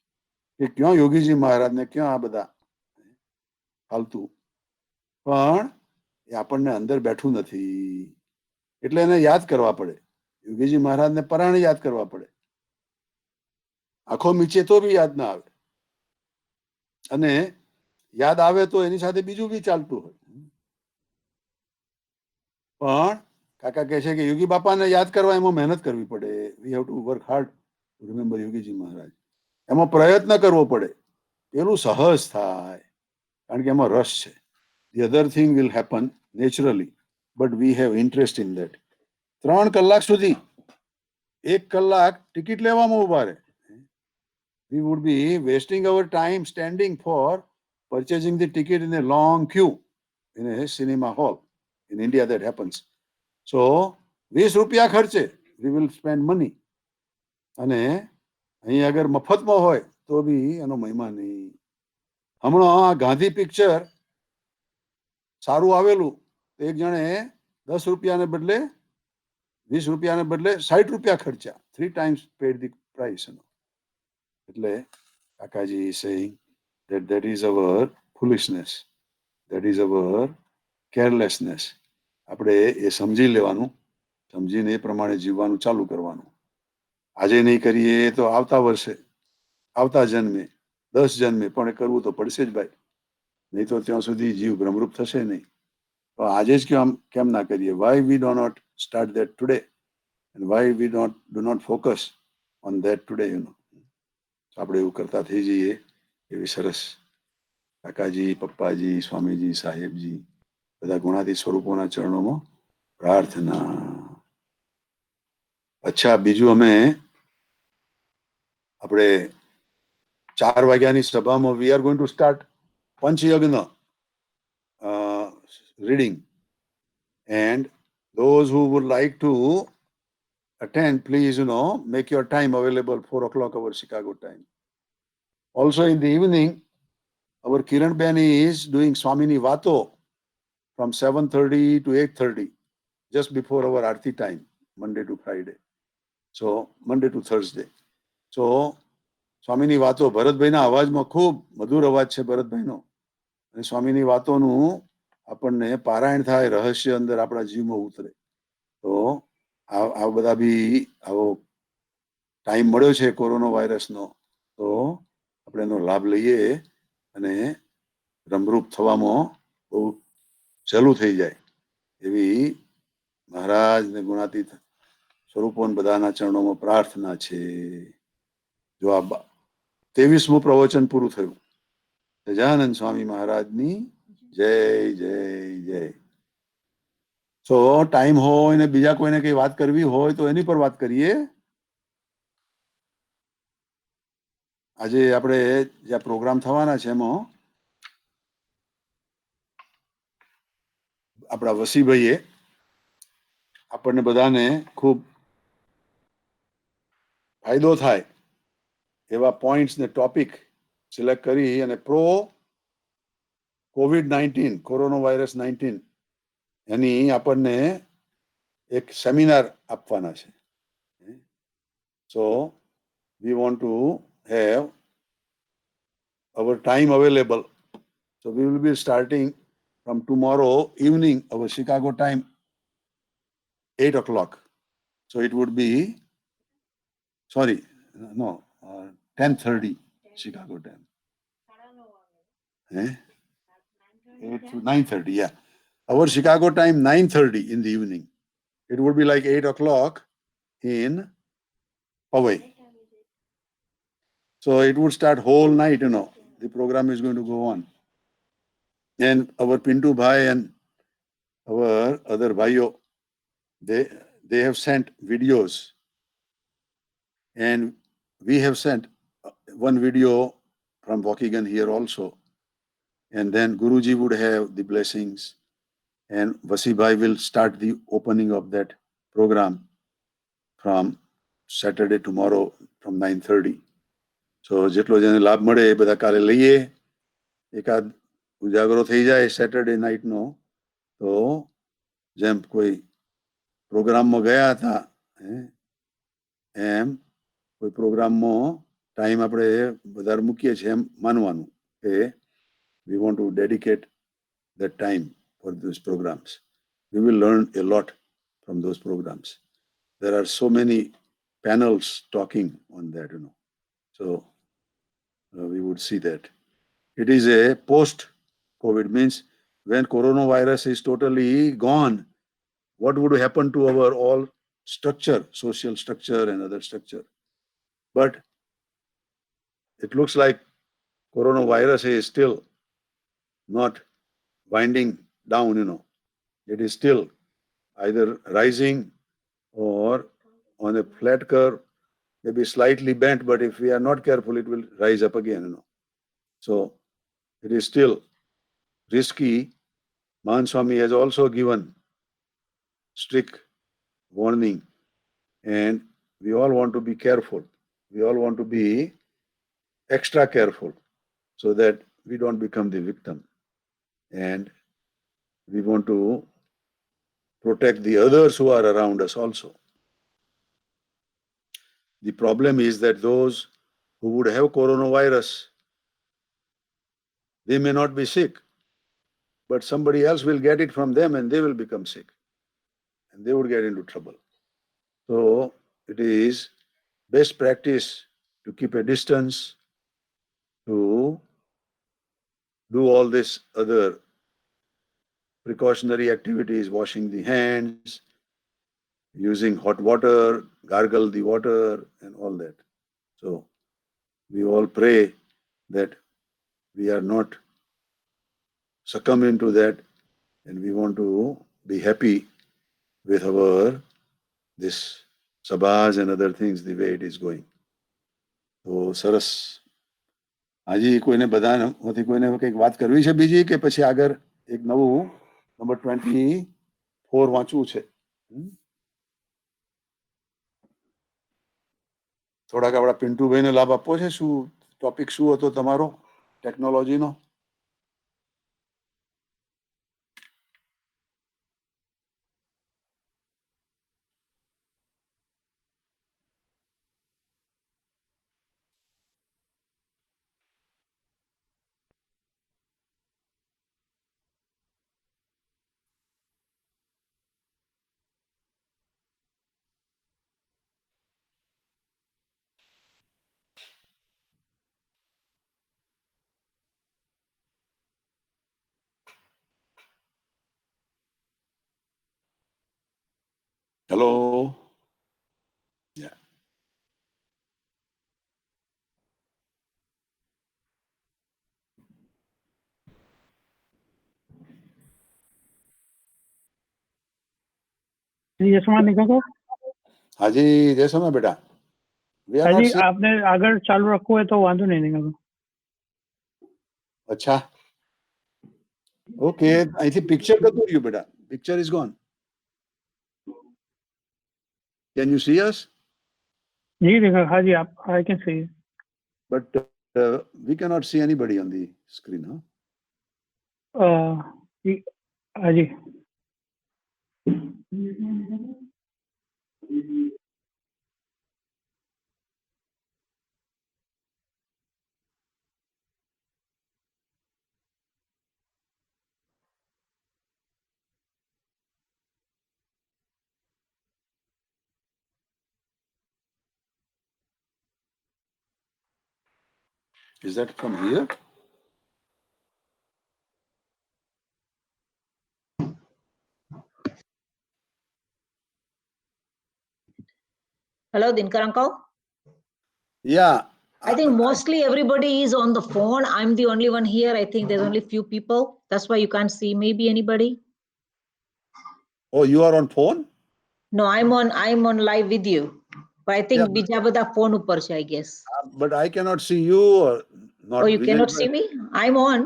કે ક્યાં યોગીજી મહારાજ ને ક્યાં આ બધા ફાલતુ. પણ એ આપણને અંદર બેઠું નથી એટલે એને યાદ કરવા પડે. યોગીજી મહારાજને પરાણે યાદ કરવા પડે. આંખો મીચે તો બી યાદ ના આવે, અને યાદ આવે તો એની સાથે બીજું બી ચાલતું હોય. પણ કાકા કહે છે કે યોગી બાપાને યાદ કરવા એમાં મહેનત કરવી પડે. We have to work hard to remember Yogiji Maharaj. એમાં પ્રયત્ન કરવો પડે. પેલું સહજ થાય કારણ કે એમાં રસ છે. The other thing will happen naturally, but we have interest in that. 3 કલાક સુધી 1 કલાક ટિકિટ લેવામાં ઉભા રહે. We would be wasting our time standing for purchasing the ticket in a long queue in a cinema hall. In India that happens. So 20 રૂપિયા ખર્ચે we will spend money. અને અહીં અગર મફતમાં હોય તો બી એનો મહિમા નહીં. હમણાં ગાંધી પિક્ચર સારું આવેલું તો એક જણે 10 રૂપિયાને બદલે 20 રૂપિયાને બદલે 60 રૂપિયા ખર્ચા. 3 times paid the price. એટલે કાકાજી is saying that is our foolishness, that is our carelessness. આપણે એ સમજી લેવાનું, સમજીને એ પ્રમાણે જીવવાનું ચાલુ કરવાનું. આજે નહીં કરીએ તો આવતા વર્ષે આવતા જન્મે 10 જન્મે પણ એ કરવું તો પડશે જ ભાઈ, નહીં તો ત્યાં સુધી જીવ ભ્રમરૂપ થશે નહીં. તો આજે જ કેમ ના કરીએ? Why we do not start that today and why we do not focus on that today, આપણે એવું કરતા થઈ જઈએ. એવી સરસ કાકાજી, પપ્પાજી, સ્વામીજી, સાહેબજી બધા ગુણાતી સ્વરૂપોના ચરણોમાં પ્રાર્થના. અચ્છા, બીજું આપણે 4 વાગ્યાની સભામાં we are going to start પંચયજ્ઞ reading, and those who would like to attend, please, make your time available, 4 o'clock our Chicago time. Also in the evening, our Kiran Ben is doing Swamini Vato from 7:30 to 8:30, just before our Aarti time, Monday to Friday. So, Monday to Thursday. So, સ્વામીની વાતો ભરતભાઈના અવાજમાં ખૂબ મધુર અવાજ છે ભરતભાઈનો, અને સ્વામીની વાતોનું આપણને પારાયણ થાય, રહસ્ય અંદર આપણા જીવમાં ઉતરે. તો આ બધા બી આવો ટાઈમ મળ્યો છે કોરોના વાયરસનો, તો આપણે એનો લાભ લઈએ અને રમરૂપ થવામાં બહુ સહેલું થઈ જાય એવી મહારાજ ને ગુણાતીત સ્વરૂપો બધાના ચરણોમાં પ્રાર્થના છે. જો આ 23મું પ્રવચન પૂરું થયું. સજાનંદ સ્વામી મહારાજની જય જય જય. તો ટાઈમ હોય ને બીજા કોઈને કઈ વાત કરવી હોય તો એની પર વાત કરીએ. આજે આપણે જે પ્રોગ્રામ થવાના છે એમાં આપણા વસીભાઈએ આપણને બધાને ખૂબ ફાયદો થાય એવા પોઈન્ટ્સ ને ટોપિક સિલેક્ટ કરી અને પ્રો COVID-19 કોરોના વાયરસ 19 એની આપણને એક સેમિનાર આપવાના છે. સો we want to have our time available. So we will be starting from tomorrow evening, our Chicago time, 8 o'clock. So it would be, sorry, no, 10:30 Chicago time. 8 to 9:30, yeah. Our Chicago time, 9:30 in the evening. It would be like 8 o'clock in Poway. So it would start whole night, the program is going to go on. And our Pintu Bhai and our other Bhaio, they have sent videos. And we have sent one video from Waukegan here also. And then Guruji would have the blessings. And Vasi Bhai will start the opening of that program from Saturday tomorrow from 9:30. So જેટલો જેને લાભ મળે એ બધા કાલે લઈએ. એકાદ ઉજાગરો થઈ જાય સેટરડે નાઇટનો, તો જેમ કોઈ પ્રોગ્રામમાં ગયા હતા એમ કોઈ પ્રોગ્રામમાં ટાઈમ આપણે વધારે મૂકીએ છીએ એમ માનવાનું કે we want to dedicate that time for those programs. We will learn a lot from those programs. There are so many panels talking on that, So we would see that. It is a post-COVID, means when coronavirus is totally gone, what would happen to our all structure, social structure and other structure. But it looks like coronavirus is still not winding down, It is still either rising or on a flat curve, maybe slightly bent, but if we are not careful, it will rise up again, So it is still risky. Mahan Swami has also given strict warning, and we all want to be careful. We all want to be extra careful so that we don't become the victim. And we want to protect the others who are around us also. The problem is that those who would have coronavirus, they may not be sick, but somebody else will get it from them and they will become sick and they would get into trouble. So it is best practice to keep a distance to do all this other precautionary activities, washing the hands, using hot water, gargle the water, and all that. So we all pray that we are not succumb into that, and we want to be happy with our this sabhas and other things the way it is going. તો સરસ. હાજી કોઈને બધામાંથી કોઈને કંઈક વાત કરવી છે બીજી કે પછી આગળ એક નવું નંબર 24 વાંચવું છે? થોડાક આપણા પિન્ટુભાઈને લાભ આપવો છે. શું ટોપિક શું હતો તમારો ટેકનોલોજીનો? હેલો. यशमान निका को હાજી જય સમા બેટા. We are not Haji seeing- आपने अगर चालू रखो है तो वांधो नहीं निका को અચ્છા ઓકે. અહીંથી પિક્ચર કરતું રહ્યું બેટા. Picture is gone. Can you see us? जी निका हाजी आप I can see But we cannot see anybody on the screen, huh? हाजी Is that from here? Hello, Dinkar uncle. Yeah. I think mostly everybody is on the phone. I'm the only one here. I think there's only few people. That's why you can't see maybe anybody. Oh, you are on phone? No, I'm on live with you. But I think Yeah. bija બધા phone ઉપર છે, I guess. But I cannot see you or not. Oh, you Vijay, cannot but see me? I'm on.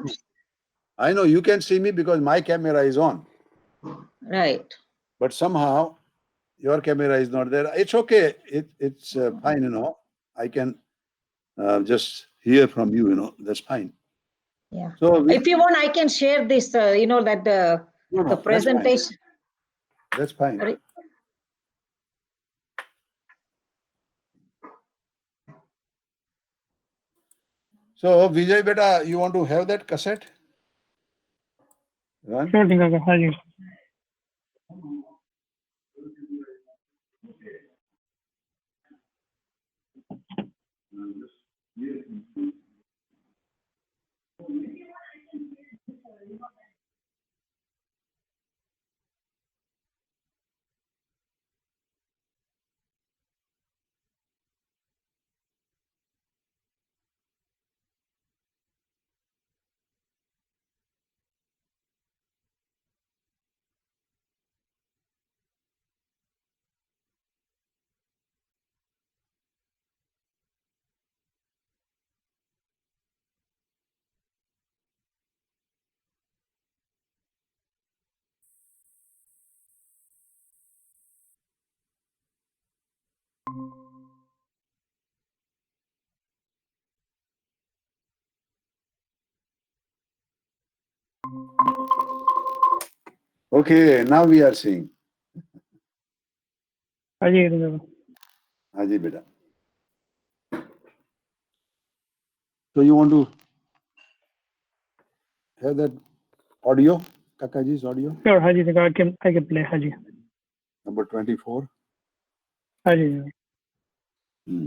I know you can see me because my camera is on. Right. But somehow your camera is not there. It's okay. It's fine, you know. I can just hear from you, you know. That's fine. Yeah. So we, If you want, I can share this, that no, the that's fine. presentation. That's fine. Sorry. So Vijay beta, you want to have that cassette? Run? Sure निका को हाजी Okay, now we are seeing. हाजी निका को Haji beta. So you want to have that audio, Kakaji's audio, sure हाजी निका I can play हाजी number 24. हाजी Hmm.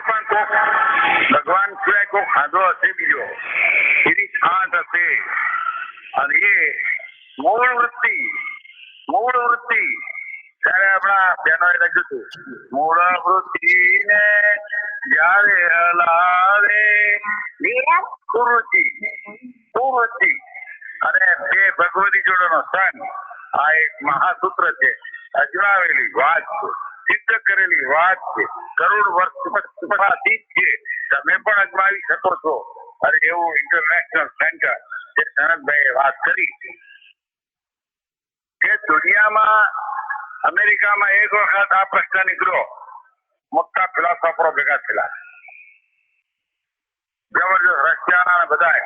પણ કોક ભગવાન સિવાય કોક ખાધો હશે બીજો, એની છાંટ હશે. અને એ મૂળ વૃત્તિ ત્યારે આપણા બહેનોએ લખ્યું હતું, મૂળ વૃત્તિને જ્યારે હલાવે કુરુચિ અને બે ભગવતી જોડોનો સંગ, આ એક મહાસૂત્ર છે. અજમાવેલી વાત છે, સિદ્ધ કરેલી વાત છે, કરોડ વર્ષથી છે. તમે પણ અજમાવી શકો છો. અને એવું ઇન્ટરનેશનલ સેન્ટર જે સનતભાઈએ વાત કરી કે દુનિયામાં અમેરિકામાં એક વખત આ પ્રશ્ન નીકળ્યો, મોટા ફિલોસોફરો ભેગા થયેલા, જબરજસ્ત રશિયાના બધા,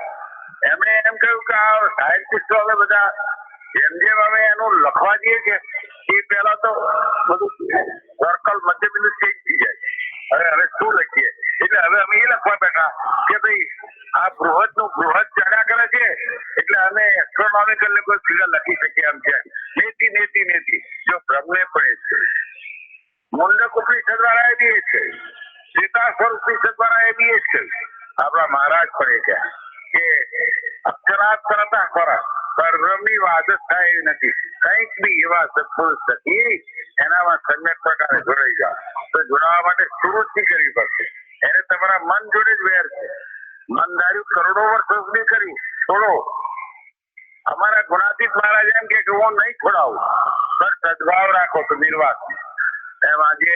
એમણે એમ કહ્યું કે આ સાયન્ટિસ્ટો હવે બધા જેમ અમે એનું લખવા જઈએ કે એ પહેલા તો બધું સર્કલ મધ્યબિંદુ ચેન્જ થઈ જાય. હવે શું લખીએ? એટલે હવે અમે એ લખવા બેઠા કે ભાઈ આ બૃહદ ચાલ્યા કરે છે, એટલે અમે એસ્ટ્રોનોમિકલ કોઈ ફિગર લખી શકીએ એમ છે. નેતિ જો બ્રહ્મે પણ એ છે, મુંડક ઉપનિષદ વાળા એ બી એ છે, સીતાસ્વર ઉપનિષદ વાળા એ બી એ છે, આપણા મહારાજ પણ એ કહ્યા કે અક્ષરાત કરતા ખરા પરબ્રહ્મની વાત જ થાય એવી નથી. કંઈક બી એવા સત્પુરુષ થકી એનામાં સમ્યક પ્રકારે જોડાઈ જાઓ. તો જોડાવા માટે સુરુચિ કરવી પડશે. એને તમારા મન જોડે જ વેર છે. મન ધાર્યું કરોડો વર્ષ સુધી કર્યું, છોડો. અમારા ગુણાતીત મહારાજ એમ કે હું નહીં છોડાવું, પણ સદભાવ રાખો તો નિર્વાસ. એમ આજે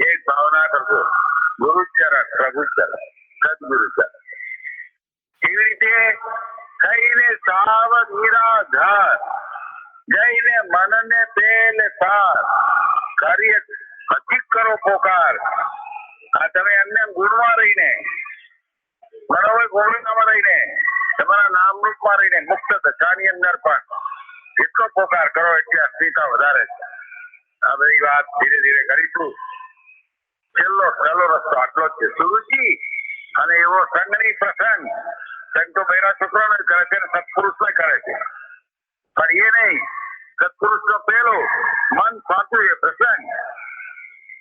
એક ભાવના કરજો, ગુરુચરણ પ્રભુચરણ સદગુરુચરણ. એવી રીતે થઈને સાવ નિરાધાર, જઈને મનને તેલ સાર, કાર્ય અધિક કરો પોકાર. આ તમે એમને ગુણમાં રહીને, બરાબર ગોવિંદમાં રહીને, તમારા નામરૂપમાં રહીને મુક્ત દશાની અંદર પણ એટલો પોકાર કરો એટલે અસ્મિતા વધારે છે. આ બધી વાત ધીરે ધીરે કરીશું. છેલ્લો રસ્તો આટલો જ છે, સુરુચિ અને એવો સંઘની પ્રસંગ. સંઘ તો બૈરા છોકરાનો કરે છે, સત્પુરુષ કરે છે, પણ એ નહીં. સત્પુરુષ નો પેલો મન સાચું એ પ્રસંગ.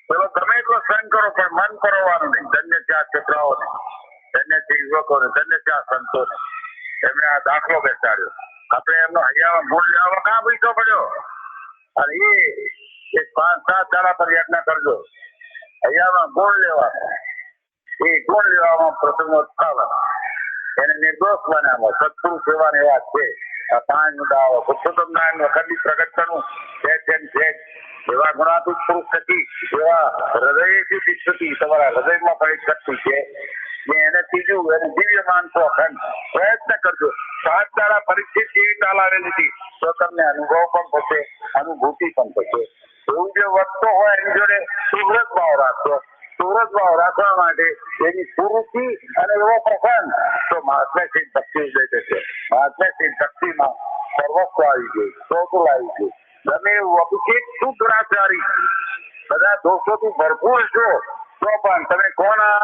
પેલો ગમે એટલો સંગ કરો પણ મન પરોવાનું નહીં. ધન્ય છે આ છોકરાઓને, ધન્ય છે યુવકોને, ધન્ય છે આ સંતોને. એમણે આ દાખલો બેસાડ્યો. આપણે એમનો હૈયામાં ગુણ લેવામાં કાં પૈસો પડ્યો? અને એ 5-7 દાડા પર યજ્ઞ કરજો. હૈયામાં ગુણ લેવાનો, એ ગુણ લેવામાં પ્રસંગો થવા, એને નિર્દોષ બનાવો. સત્પુરુષ સેવા એવા છે. આ 5 મુદ્દાઓ પુરુષોત્તમ નારાયણ વખતની પ્રગટનું છે. એવા ગુણાતીત પુરુષ થકી એવા હૃદયથી વિશ્વથી તમારા હૃદયમાં પણ એક શક્તિ છે. એને ત્રીજું એને દિવ્ય માનસો અખંડ પ્રયત્ન કરજો. 7 દાડા પરિસ્થિતિ જેવી ચાલાવેલી હતી તો તમને અનુભવ પણ થશે, અનુભૂતિ પણ થશે. એવું જે વધતો હોય એની જોડે સુહૃદ ભાવ રાખશો. સુહૃદ ભાવ રાખવા માટે એની સુરુચિ અને એવો પ્રસંગ તો મહાત્મ્ય સિદ્ધ ભક્તિ ઉદય થશે. મહાત્મ્ય સિદ્ધ ભક્તિમાં સર્વસ્વ આવી ગયું, ટોટલ આવી ગયું. તમે એક શુદ્ધ રાચારી બધા દોષોથી ભરપૂર છો તો પણ તમે કોના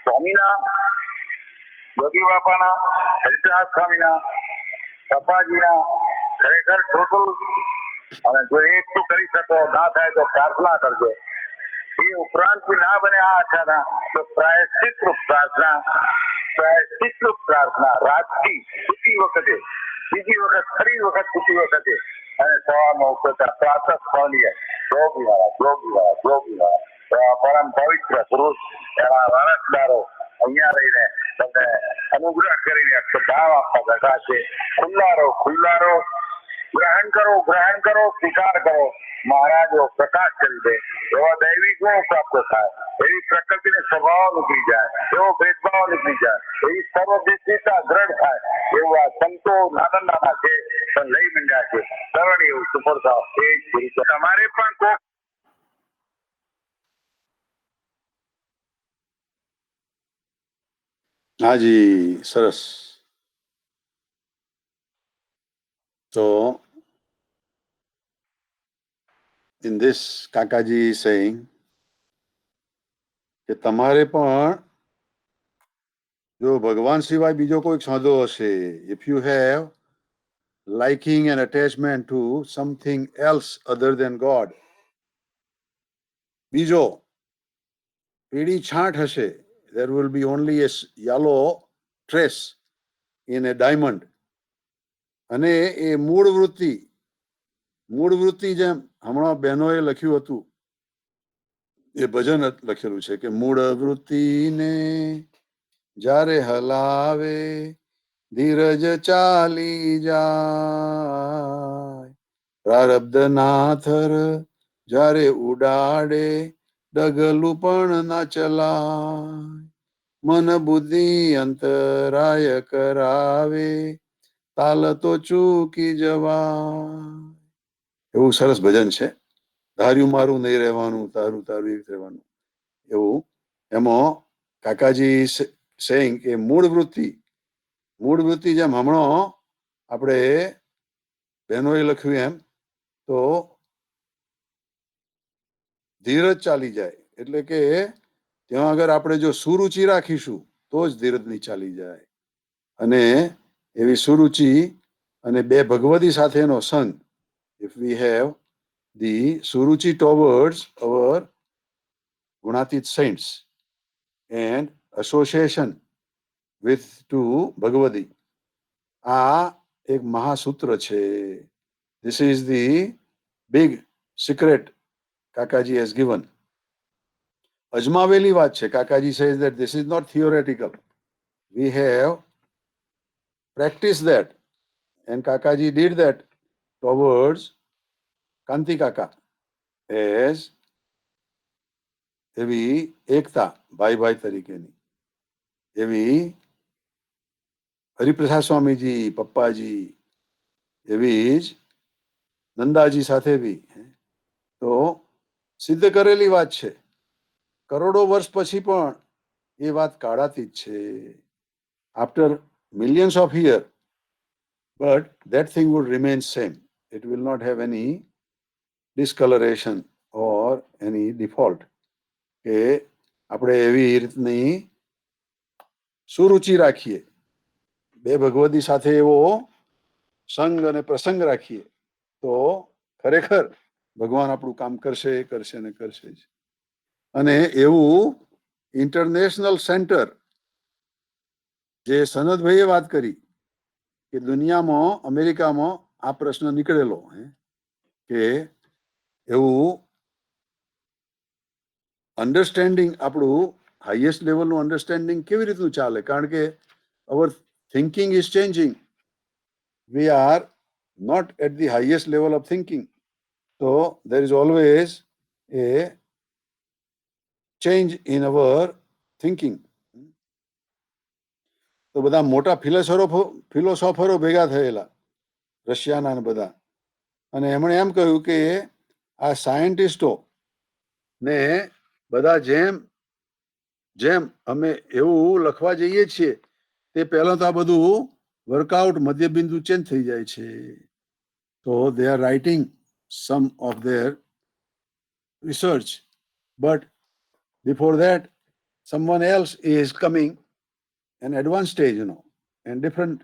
સ્વામીના, યોગી બાપાના, હરિદાસ સ્વામીના, કપાજીના ખરેખર ટોટલ. અને જો એક તો કરી શકો, ના થાય તો પ્રાર્થના કરજો. એ ઉપરાંત ના બને આ આચાના તો પ્રાયશ્ચિત રૂપ પ્રાર્થના રાજથી છૂટી વખતે, બીજી વખત ફરી વખત છૂટી વખતે અને સવારમાં ઉઠતા પ્રાતઃ સ્મરણીય જોગી પરમ પવિત્ર પુરુષ એના વારસદારો અહીંયા રહીને તમને અનુગ્રહ કરીને અક્ષરધામ આપવા બેઠા છે. ખુલ્લા રહો, ગ્રહણ કરો, સ્વીકાર કરો. મહારાજો પ્રકાશ કરી દે, એવા દૈવી ગુણો પ્રાપ્ત થાય, એવી પ્રકૃતિને સ્વભાવ નીકળી જાય, એવો ભેદભાવ નીકળી જાય, એવી સર્વદેશીતા દ્રઢ થાય. એવું આ સંતો નાના છે પણ લઈ મંડ્યા છે. સરળ એવું સુપરતા તમારે પણ કોક હાજી, સરસ. So, in this, Kakaji is saying કે તમારે પણ જો ભગવાન સિવાય બીજો કોઈ સાધો હશે, if you have liking and attachment to something else other than God, બીજો પીળી છાંટ હશે, there will be only a yellow trace in a diamond. અને એ મૂળ વૃત્તિ જેમ હમણાં બહેનોએ લખ્યું હતું, એ ભજન લખેલું છે કે મૂળ વૃત્તિને જ્યારે હલાવે ધીરજ ચાલી જાય, પ્રારબ્ધ નાથર જ્યારે ઉડાડે ડગલું પણ ના ચલાય, મન બુદ્ધિ અંતરાય કરાવે તાલ તો ચૂકી જવાય. એવું સરસ ભજન છે. ધાર્યું મારું નહીં રહેવાનું, તારું તારું એવી રહેવાનું, એવું. એમાં કાકાજી સેઇંગ કે મૂળ વૃત્તિ જેમ હમણાં આપણે બહેનોએ લખ્યું એમ, તો ધીરજ ચાલી જાય. એટલે કે ત્યાં આગળ આપણે જો સુરુચિ રાખીશું તો જ ધીરજની ચાલી જાય. અને એવી સુરુચિ અને બે ભગવતી સાથેનો સંગ, if we have the suruchi towards our gunatit saints and association with to Bhagavati, આ એક મહાસૂત્ર છે. This is the big secret Kakaji has given. અજમાવેલી વાત છે. Kakaji says that this is not theoretical. We have practiced that, and Kakaji did that towards Kanti Kaka as એવી એકતા ભાઈ તરીકેની, એવી હરિપ્રસાદ સ્વામીજી, પપ્પાજી, એવી જ નંદાજી સાથે બી તો સિદ્ધ કરેલી વાત છે. કરોડો વર્ષ પછી પણ એ વાત કાઢાતી જ છે. After millions of year, but that thing would remain same. It will not have any discoloration or any default. કે આપણે એવી રીતની સુરુચિ રાખીએ, બે ભગવતી સાથે એવો સંગ અને પ્રસંગ રાખીએ, તો ખરેખર ભગવાન આપણું કામ કરશે ને કરશે જ. અને એવું ઇન્ટરનેશનલ સેન્ટર જે સનદભાઈએ વાત કરી કે દુનિયામાં, અમેરિકામાં આ પ્રશ્ન નીકળેલો કે એવું અન્ડરસ્ટેન્ડિંગ, આપણું હાઈએસ્ટ લેવલનું અન્ડરસ્ટેન્ડિંગ કેવી રીતનું ચાલે? કારણ કે our thinking is changing. We are not at the highest level of thinking. So there is always a change in our thinking. તો બધા મોટા ફિલોસોફરો ભેગા થયેલા રશિયાના ને બધા, અને એમણે એમ કહ્યું કે આ સાયન્ટિસ્ટો ને બધા જેમ અમે એવું લખવા જઈએ છીએ તે પહેલા તો આ બધું વર્કઆઉટ મધ્યબિંદુ ચેન્જ થઈ જાય છે. તો they are writing some of their research, but before that someone else is coming an advanced stage, and different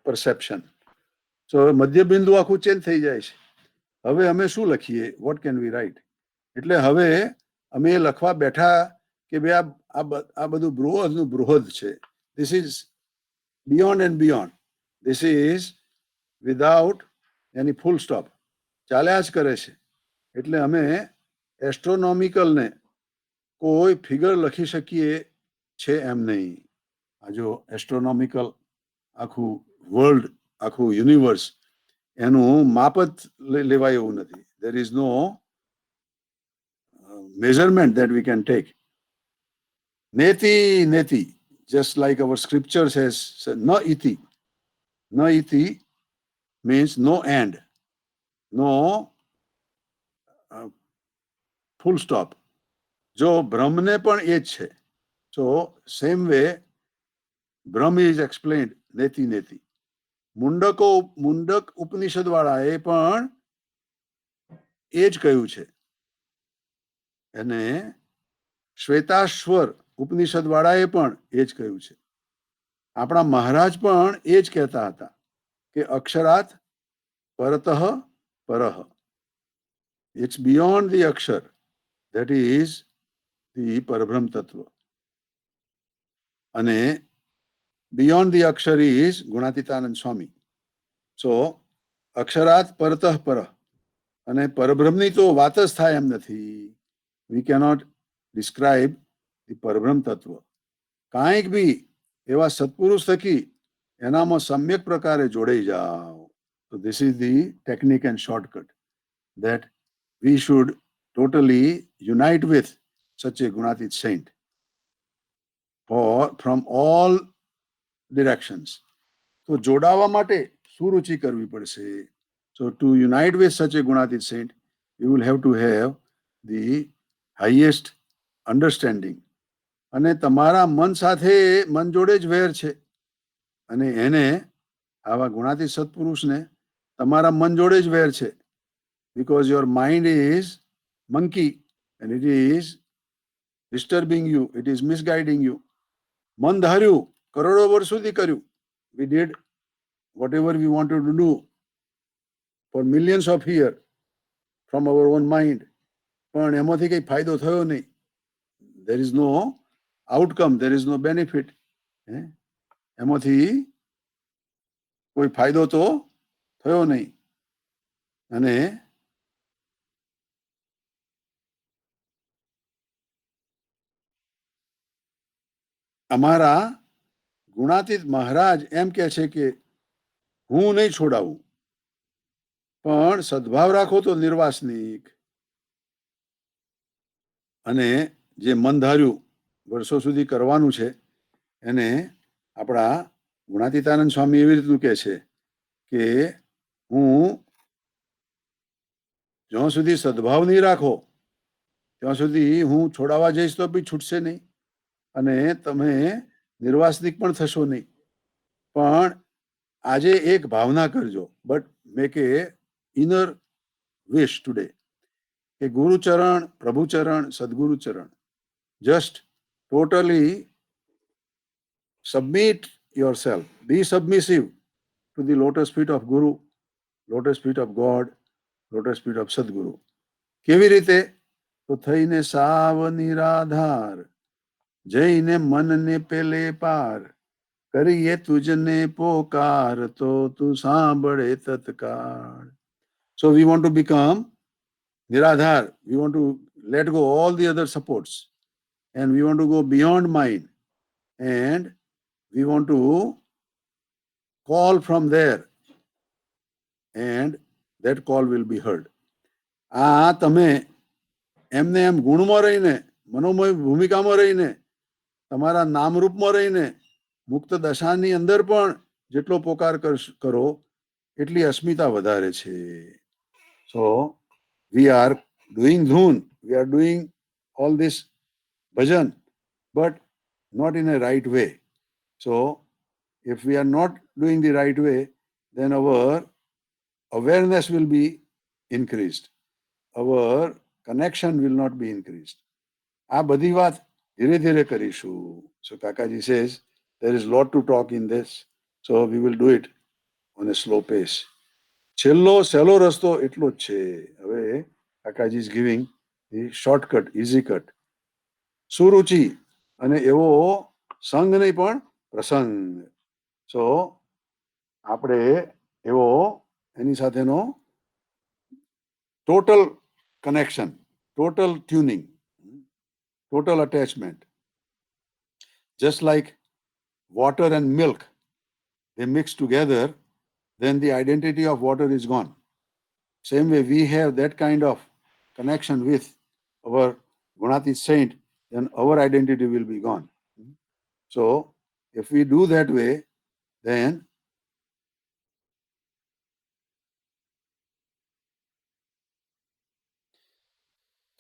perception. So મધ્યબિંદુ આખું ચેન્જ થઈ જાય છે. હવે અમે શું લખીએ? what can we write? એટલે હવે અમે લખવા બેઠા કે ભાઈ આ બધું બૃહદ છે. This is beyond and beyond. This is without any full stop. ચાલ્યા જ કરે છે. એટલે અમે એસ્ટ્રોનોમિકલને કોઈ ફિગર લખી શકીએ છે એમ નહીં. આ જો એસ્ટ્રોનોમિકલ આખું વર્લ્ડ, આખું યુનિવર્સ, એનું માપ જ લેવાય એવું નથી. There is no measurement that we can take. Neti, just like our scripture says, na iti. Na iti means no end, no full stop. જો બ્રહ્મને પણ એ જ છે. So same way Brahm is explained નેતિ. Mundaka ઉપનિષદ વાળાએ પણ એ જ કહ્યું છે. અને શ્વેતાશ્વર ઉપનિષદ વાળાએ પણ એ જ કહ્યું છે. આપણા મહારાજ પણ એ જ કહેતા હતા કે અક્ષરાત પરતઃ પરઃ. It's beyond the akshar, that is the Parabrahm Tattva. And beyond the Akshar is Gunatitanand Swami. So, Aksharat Paratah Para. અને પરબ્રહ્મની તો વાત જ થાય એમ નથી. વી કેનોટ ડિસ્ક્રાઇબ ધી પરબ્રહ્મ તત્વ. કાંઈક બી એવા સત્પુરુષ થકી એનામાં સમ્યક પ્રકારે જોડાઈ જાઓ. તો this is the technique and shortcut that we should totally unite with such a Gunatit saint from all directions. તો જોડાવા માટે સુરુચિ કરવી પડશે. So to unite with such a Gunatit saint, you will have to have the highest understanding. અને તમારા મન સાથે મન જોડે જ વેર છે. અને એને આવા ગુણાતીત સત્પુરુષને તમારા મન જોડે જ વેર છે. Because your mind is monkey and it is disturbing you, it is misguiding you. મન ધાર્યું, કરોડો વર્ષ સુધી કર્યું. We did whatever we wanted to do for millions of years from our own mind. પણ એમાંથી કઈ ફાયદો થયો નહીં. There is no outcome, there is no benefit. એમાંથી કોઈ ફાયદો તો થયો નહીં. અને અમારા ગુણાતીત મહારાજ એમ કહે છે કે હું નહીં છોડાવું, પણ સદભાવ રાખો તો નિર્વાસનિક. અને જે મન ધાર્યું વર્ષો સુધી કરવાનું છે એને આપણા ગુણાતીતાનંદ સ્વામી એવી રીતનું કહે છે કે હું જ્યાં સુધી સદભાવ નહીં રાખો ત્યાં સુધી હું છોડાવવા જઈશ તો બી છૂટશે નહીં અને તમે નિર્વાસનિક પણ થશો નહીં. પણ આજે એક ભાવના કરજો, but make A inner wish today કે ગુરુચરણ, પ્રભુચરણ, સદગુરુચરણ, just totally submit yourself, be submissive to the lotus feet of Guru, lotus feet of God, lotus feet of Sadguru. કેવી રીતે? તો થઈને સાવ નિરાધાર, જઈને મનને પેલે પાર, કરીએ તુજને પોકાર, તો તું સાંભળે તત્કાળ. So we want to become Niradhar. We want to let go all the other supports and we want to go beyond mind and we want to call from there and that call will be heard. તમે એમને એમ ગુણમાં રહીને, મનોમય ભૂમિકામાં રહીને, તમારા નામરૂપમાં રહીને મુક્ત દશાની અંદર પણ જેટલો પોકાર કરો એટલી અસ્મિતા વધારે છે. So we are doing dhun, we are doing all this bhajan, but not in a right way. So if we are not doing the right way, then our awareness will be increased, our connection will not be increased. આ બધી વાત ધીરે ધીરે કરીશું. So Kakaji says there is lot to talk in this, so we will do it on a slow pace. છેલ્લો સહેલો રસ્તો એટલો જ છે. હવે કાકાજી is giving the shortcut, easy cut. સુરુચિ અને એવો સંગ નહીં પણ પ્રસંગ. So આપણે એવો એની સાથેનો total connection, total tuning, total attachment. Just like water and milk, they mix together, then the identity of water is gone. Same way we have that kind of connection with our Gunatit saint, then our identity will be gone. So if we do that way, then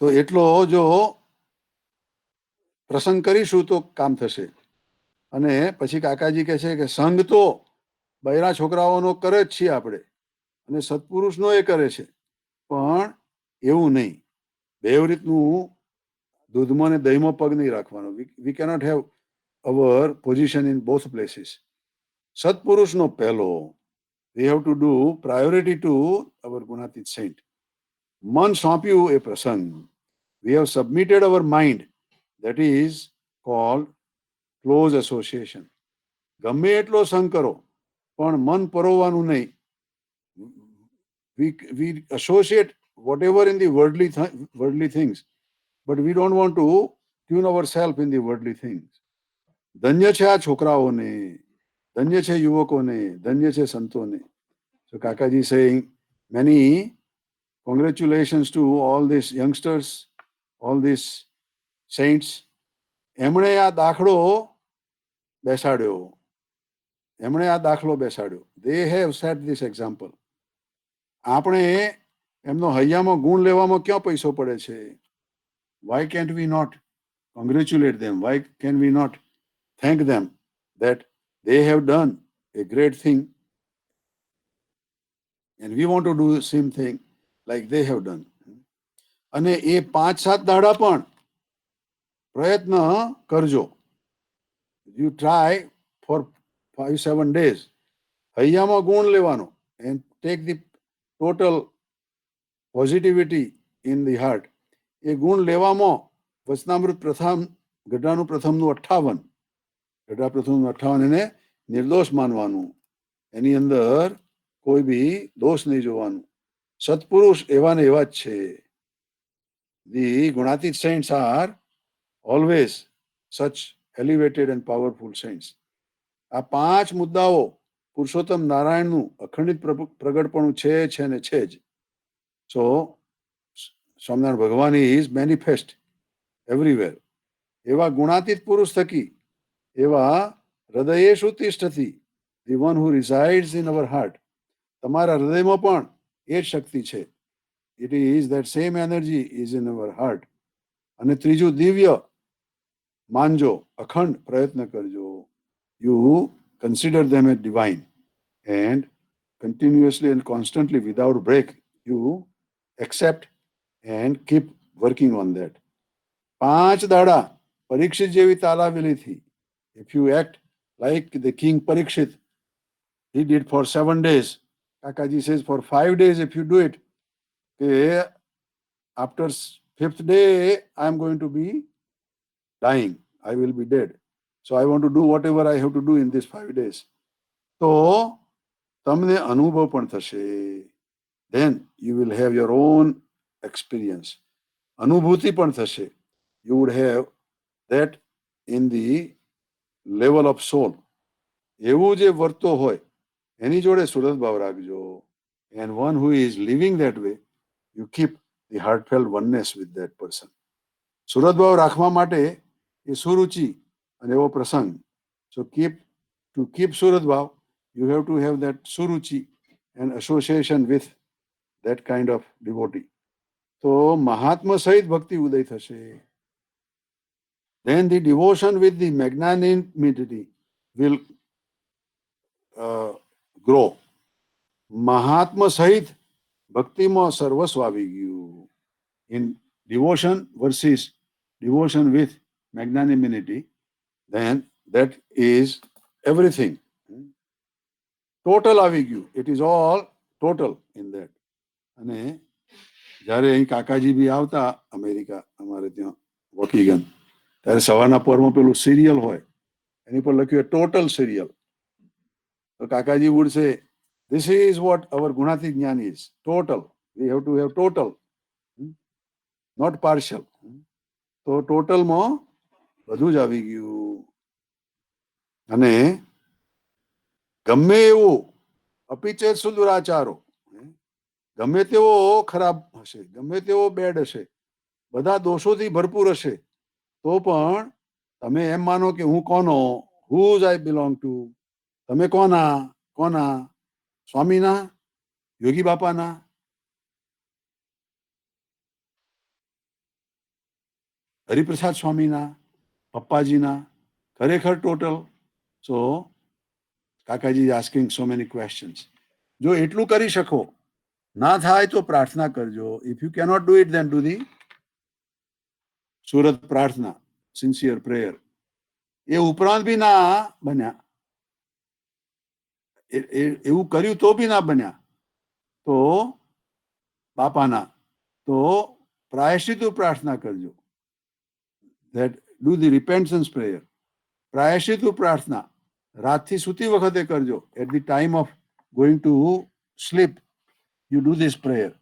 તો એટલો જો પ્રસંગ કરીશું તો કામ થશે. અને પછી કાકાજી કહે છે કે સંગ તો બૈરા છોકરાઓનો કરે જ છીએ આપણે અને સત્પુરુષનો એ કરે છે, પણ એવું નહીં. બેવ રીતનું દૂધમાં ને દહીંમાં પગ નહીં રાખવાનો. We cannot have our position in both places. સત્પુરુષનો પહેલો. We have to do priority to our Gunatit saint. મન સોંપ્યું એ પ્રસંગ. We have submitted our mind That is called close association. ગમે એટલો સંગ કરો પણ મન પરોવાનું નહીં. We associate whatever in the worldly things, but we don't want to tune ourselves in the worldly things. ધન્ય છે આ છોકરાઓને, ધન્ય છે યુવકોને, ધન્ય છે સંતોને. So Kakaji saying many congratulations to all these youngsters, all these saints. એમણે આ દાખલો બેસાડ્યો. એમણે આ દાખલો બેસાડ્યો. They have set this example. આપણે એમનો હૈયામાં ગુણ લેવામાં ક્યાં પૈસો પડે છે? Why can't we not congratulate them? Why can we not thank them that they have done a great thing and we want to do the same thing like they have done. અને એ 5-7 દાડા પણ પ્રયત્ન કરજો. You try for 5-7 days. હૈયામાં ગુણ લેવાનો and take the total positivity in the heart. એ ગુણ લેવામાં વચનામૃત પ્રથમ ગઢાનું પ્રથમનું 58, ગઢા પ્રથમનું 58 એને નિર્દોષ માનવાનું. એની અંદર કોઈ બી દોષ નહીં જોવાનું. સત્પુરુષ એવા ને એવા જ છે. The Gunatit saints are always such elevated and powerful saints. આ 5 મુદ્દાઓ પુરુષોત્તમ નારાયણનું અખંડિત પ્રગટપણું છે ને છે જ. So સ્વામિનારાયણ ભગવાન is manifest everywhere. એવા ગુણાતીત પુરુષ થકી, એવા હૃદયેષુ તિષ્ઠતિ, the one who resides in our heart. તમારા હૃદયમાં પણ એ જ શક્તિ છે. It is that same energy is in our heart. અને ત્રીજું દિવ્ય માનજો, અખંડ પ્રયત્ન કરજો. You consider them as divine and continuously and constantly without break you accept and keep working on that. 5 દાડા પરીક્ષિત જેવી તાલાવેલીથી, if you act like the king Parikshit, he did for 7 days. Kakaji says for 5 days if you do it, after 5th day I am going to be dying, I will be dead. So I want to do whatever I have to do in these 5 days. તો તમને અનુભવ પણ થશે. Then you will have your own experience. અનુભૂતિ પણ થશે. You would have that in the level of soul. એવું જે વર્તો હોય એની જોડે સુરત ભાવ રાખજો. And one who is living that way, you keep the heartfelt oneness with that person. Surat ભાવ રાખવા માટે એ સુરુચિ અને એવો પ્રસંગ. So to keep સુરત ભાવ, you have to have that suruchi and association with that kind of devotee. તો મહાત્મા સહિત ભક્તિ ઉદય થશે. Then the devotion with the magnanimity will grow. મહાત્મા સહિત ભક્તિમાં સર્વસ્વ આવી ગયું. In devotion versus devotion with magnanimity, then that is everything. Total આવી ગયું. It is all total in that. અને જ્યારે અહીં કાકાજી બી આવતા અમેરિકા, અમારે ત્યાં વકીગન, ત્યારે સવારના પરમાં પેલું સિરિયલ હોય, એની પર લખ્યું ટોટલ સિરિયલ. તો કાકાજી would say, this is what our Gunatit Jnana is. Total. We have to have total, not partial. તો ટોટલમાં બધું જ આવી ગયું. અને ગમે એવું અપિચેત સુદુરાચારો, ગમે તેવો ખરાબ હશે, ગમે તેવો બેડ હશે, બધા દોષોથી ભરપૂર હશે, તો પણ તમે એમ માનો કે હું કોનો, હુઝ આઈ બિલોંગ ટુ. તમે કોના? સ્વામીના, યોગી બાપાના? હરિપ્રસાદ સ્વામીના, પપ્પાજીના? ખરેખર total? So કાકાજી is asking so many questions. જો એટલું કરી શકો, ના થાય તો પ્રાર્થના કરજો. If you cannot do it, then do the Surat પ્રાર્થના, sincere prayer. એ ઉપરાંત બી ના બન્યા, એવું કર્યું તો બી ના બન્યા, તો બાપાના, તો પ્રાયશ્ચિત પ્રાર્થના કરજો. That do the repentance prayer. પ્રાયશ્ચિત પ્રાર્થના રાતથી સૂતી વખતે કરજો. At the time of going to sleep, you do this prayer.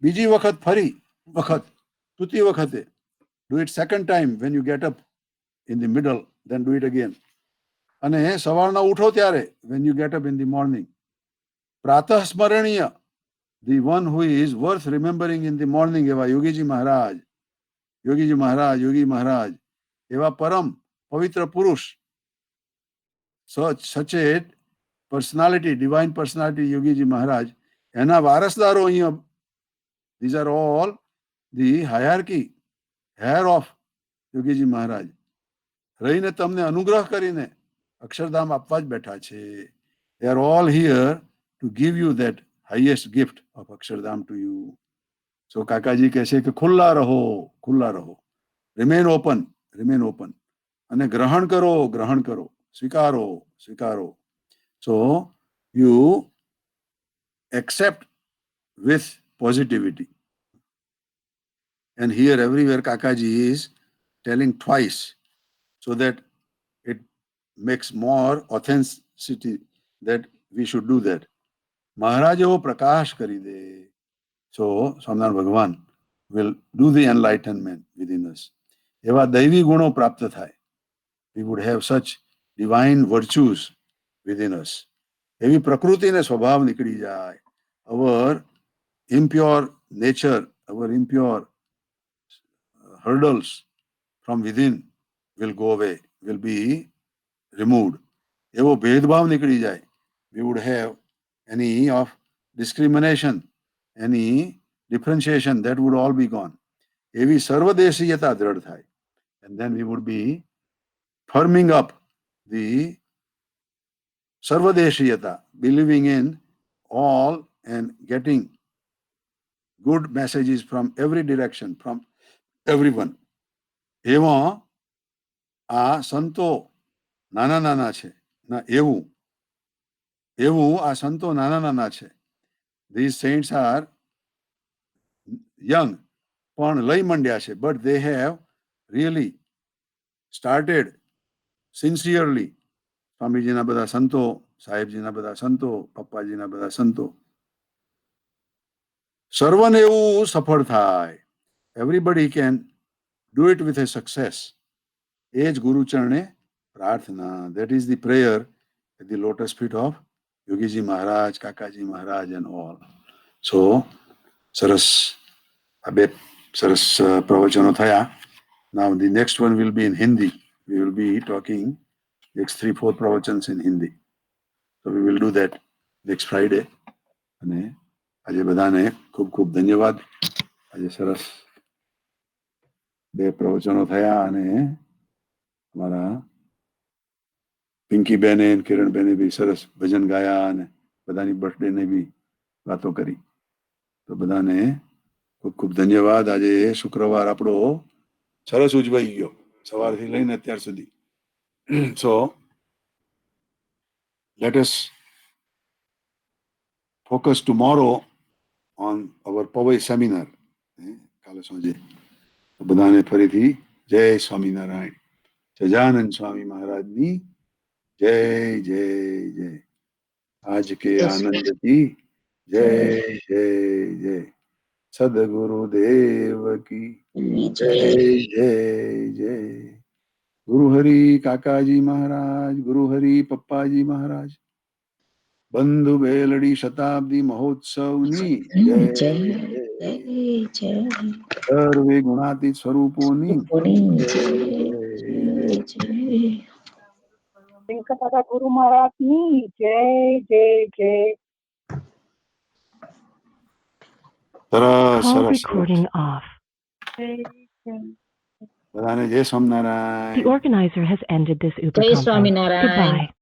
બીજી વખત ફરી વખત સૂતી વખતે do it second time when you get up in the middle, then do it again. અને સવારના ઉઠો ત્યારે when you get up in the morning. Pratah સ્મરણીય, the one who is worth remembering in the morning, એવા યોગીજી મહારાજ, યોગીજી મહારાજ, યોગી મહારાજ, એવા પરમ પવિત્ર પુરુષ, such a personality, divine personality, Yogiji મહારાજ, એના વારસદારો અહીંયા, these are all the hierarchy, heir of Yogiji મહારાજ, રહીને તમને અનુગ્રહ કરીને અક્ષરધામ આપવા જ બેઠા છે. They are all here to give you that highest gift of Akshardham to you. So કાકાજી કહે છે કે ખુલ્લા રહો, ખુલ્લા રહો. Remain open, remain open. અને ગ્રહણ કરો, ગ્રહણ કરો. સ્વીકારો, સ્વીકારો. So you accept with positivity. And here everywhere Kakaji is telling twice so that it makes more authenticity that we should do that. મહારાજ એવો પ્રકાશ કરી દે. So સ્વામિનારાયણ ભગવાન will do the enlightenment within us. એવા દૈવી ગુણો પ્રાપ્ત થાય. We would have such divine virtues within us. એવી પ્રકૃતિ ને સ્વભાવ નીકળી જાય. Our impure nature, our impure hurdles from within will go away, will be removed. એવો ભેદભાવ નીકળી જાય. We would have any of discrimination, any differentiation, that would all be gone. એવી સર્વદેશીયતા દ્રઢ થાય. And then we would be firming up the sarvadeshiyata, believing in all and getting good messages from every direction, from everyone. એવા આ સંતો નાના નાના છે ના એવું આ સંતો નાના નાના છે. These saints are young પણ લઈ મંડ્યા છે, but they have really started sincerely. સ્વામીજીના બધા સંતો, સાહેબજીના બધા સંતો, પપ્પાજીના બધા સંતો, સર્વને એવું સફળ થાય. Everybody can do it with a success. એ જ ગુરુચરણે પ્રાર્થના. That is the prayer at the lotus feet of Yogiji Maharaj, કાકાજી Maharaj and all. So સરસ, આ બે સરસ પ્રવચનો થયા. Now the next one will be in Hindi. We will be talking next 3-4 pravachans in Hindi. So we will do that next Friday. અને આજે બધાને ખૂબ ખૂબ ધન્યવાદ. આજે સરસ બે પ્રવચનો થયા અને અમારા પિંકી બેને કિરણ બેને બી સરસ ભજન ગાયા અને બધાની બર્થડે ને બી વાતો કરી. તો બધાને ખૂબ ખૂબ ધન્યવાદ. આજે શુક્રવાર આપણો સરસ ઉજવાઈ ગયો સવારથી લઈને અત્યાર સુધી. So let us focus tomorrow on our Pavai seminar. કાલે સાંજે બધાને ફરીથી જય સ્વામિનારાયણ. સજાનંદ સ્વામી મહારાજની જય જય જય. આજ કે આનંદ કી જય જય જય. સદગુરુદેવ की जय जय जय. गुरु हरि काकाजी महाराज, गुरु हरि पप्पाजी महाराज, बंधु बेलड़ी शताब्दी महोत्सवनी जय जय. सर्वे गुणातीत स्वरूपोनी વેંકટદાદા ગુરુ મહારાજની જય જય જય. સરસ Call સરસ recording off. બધાને જય Swaminarayan. The organizer has ended this Uber Jai conference. Swaminarayan. Goodbye.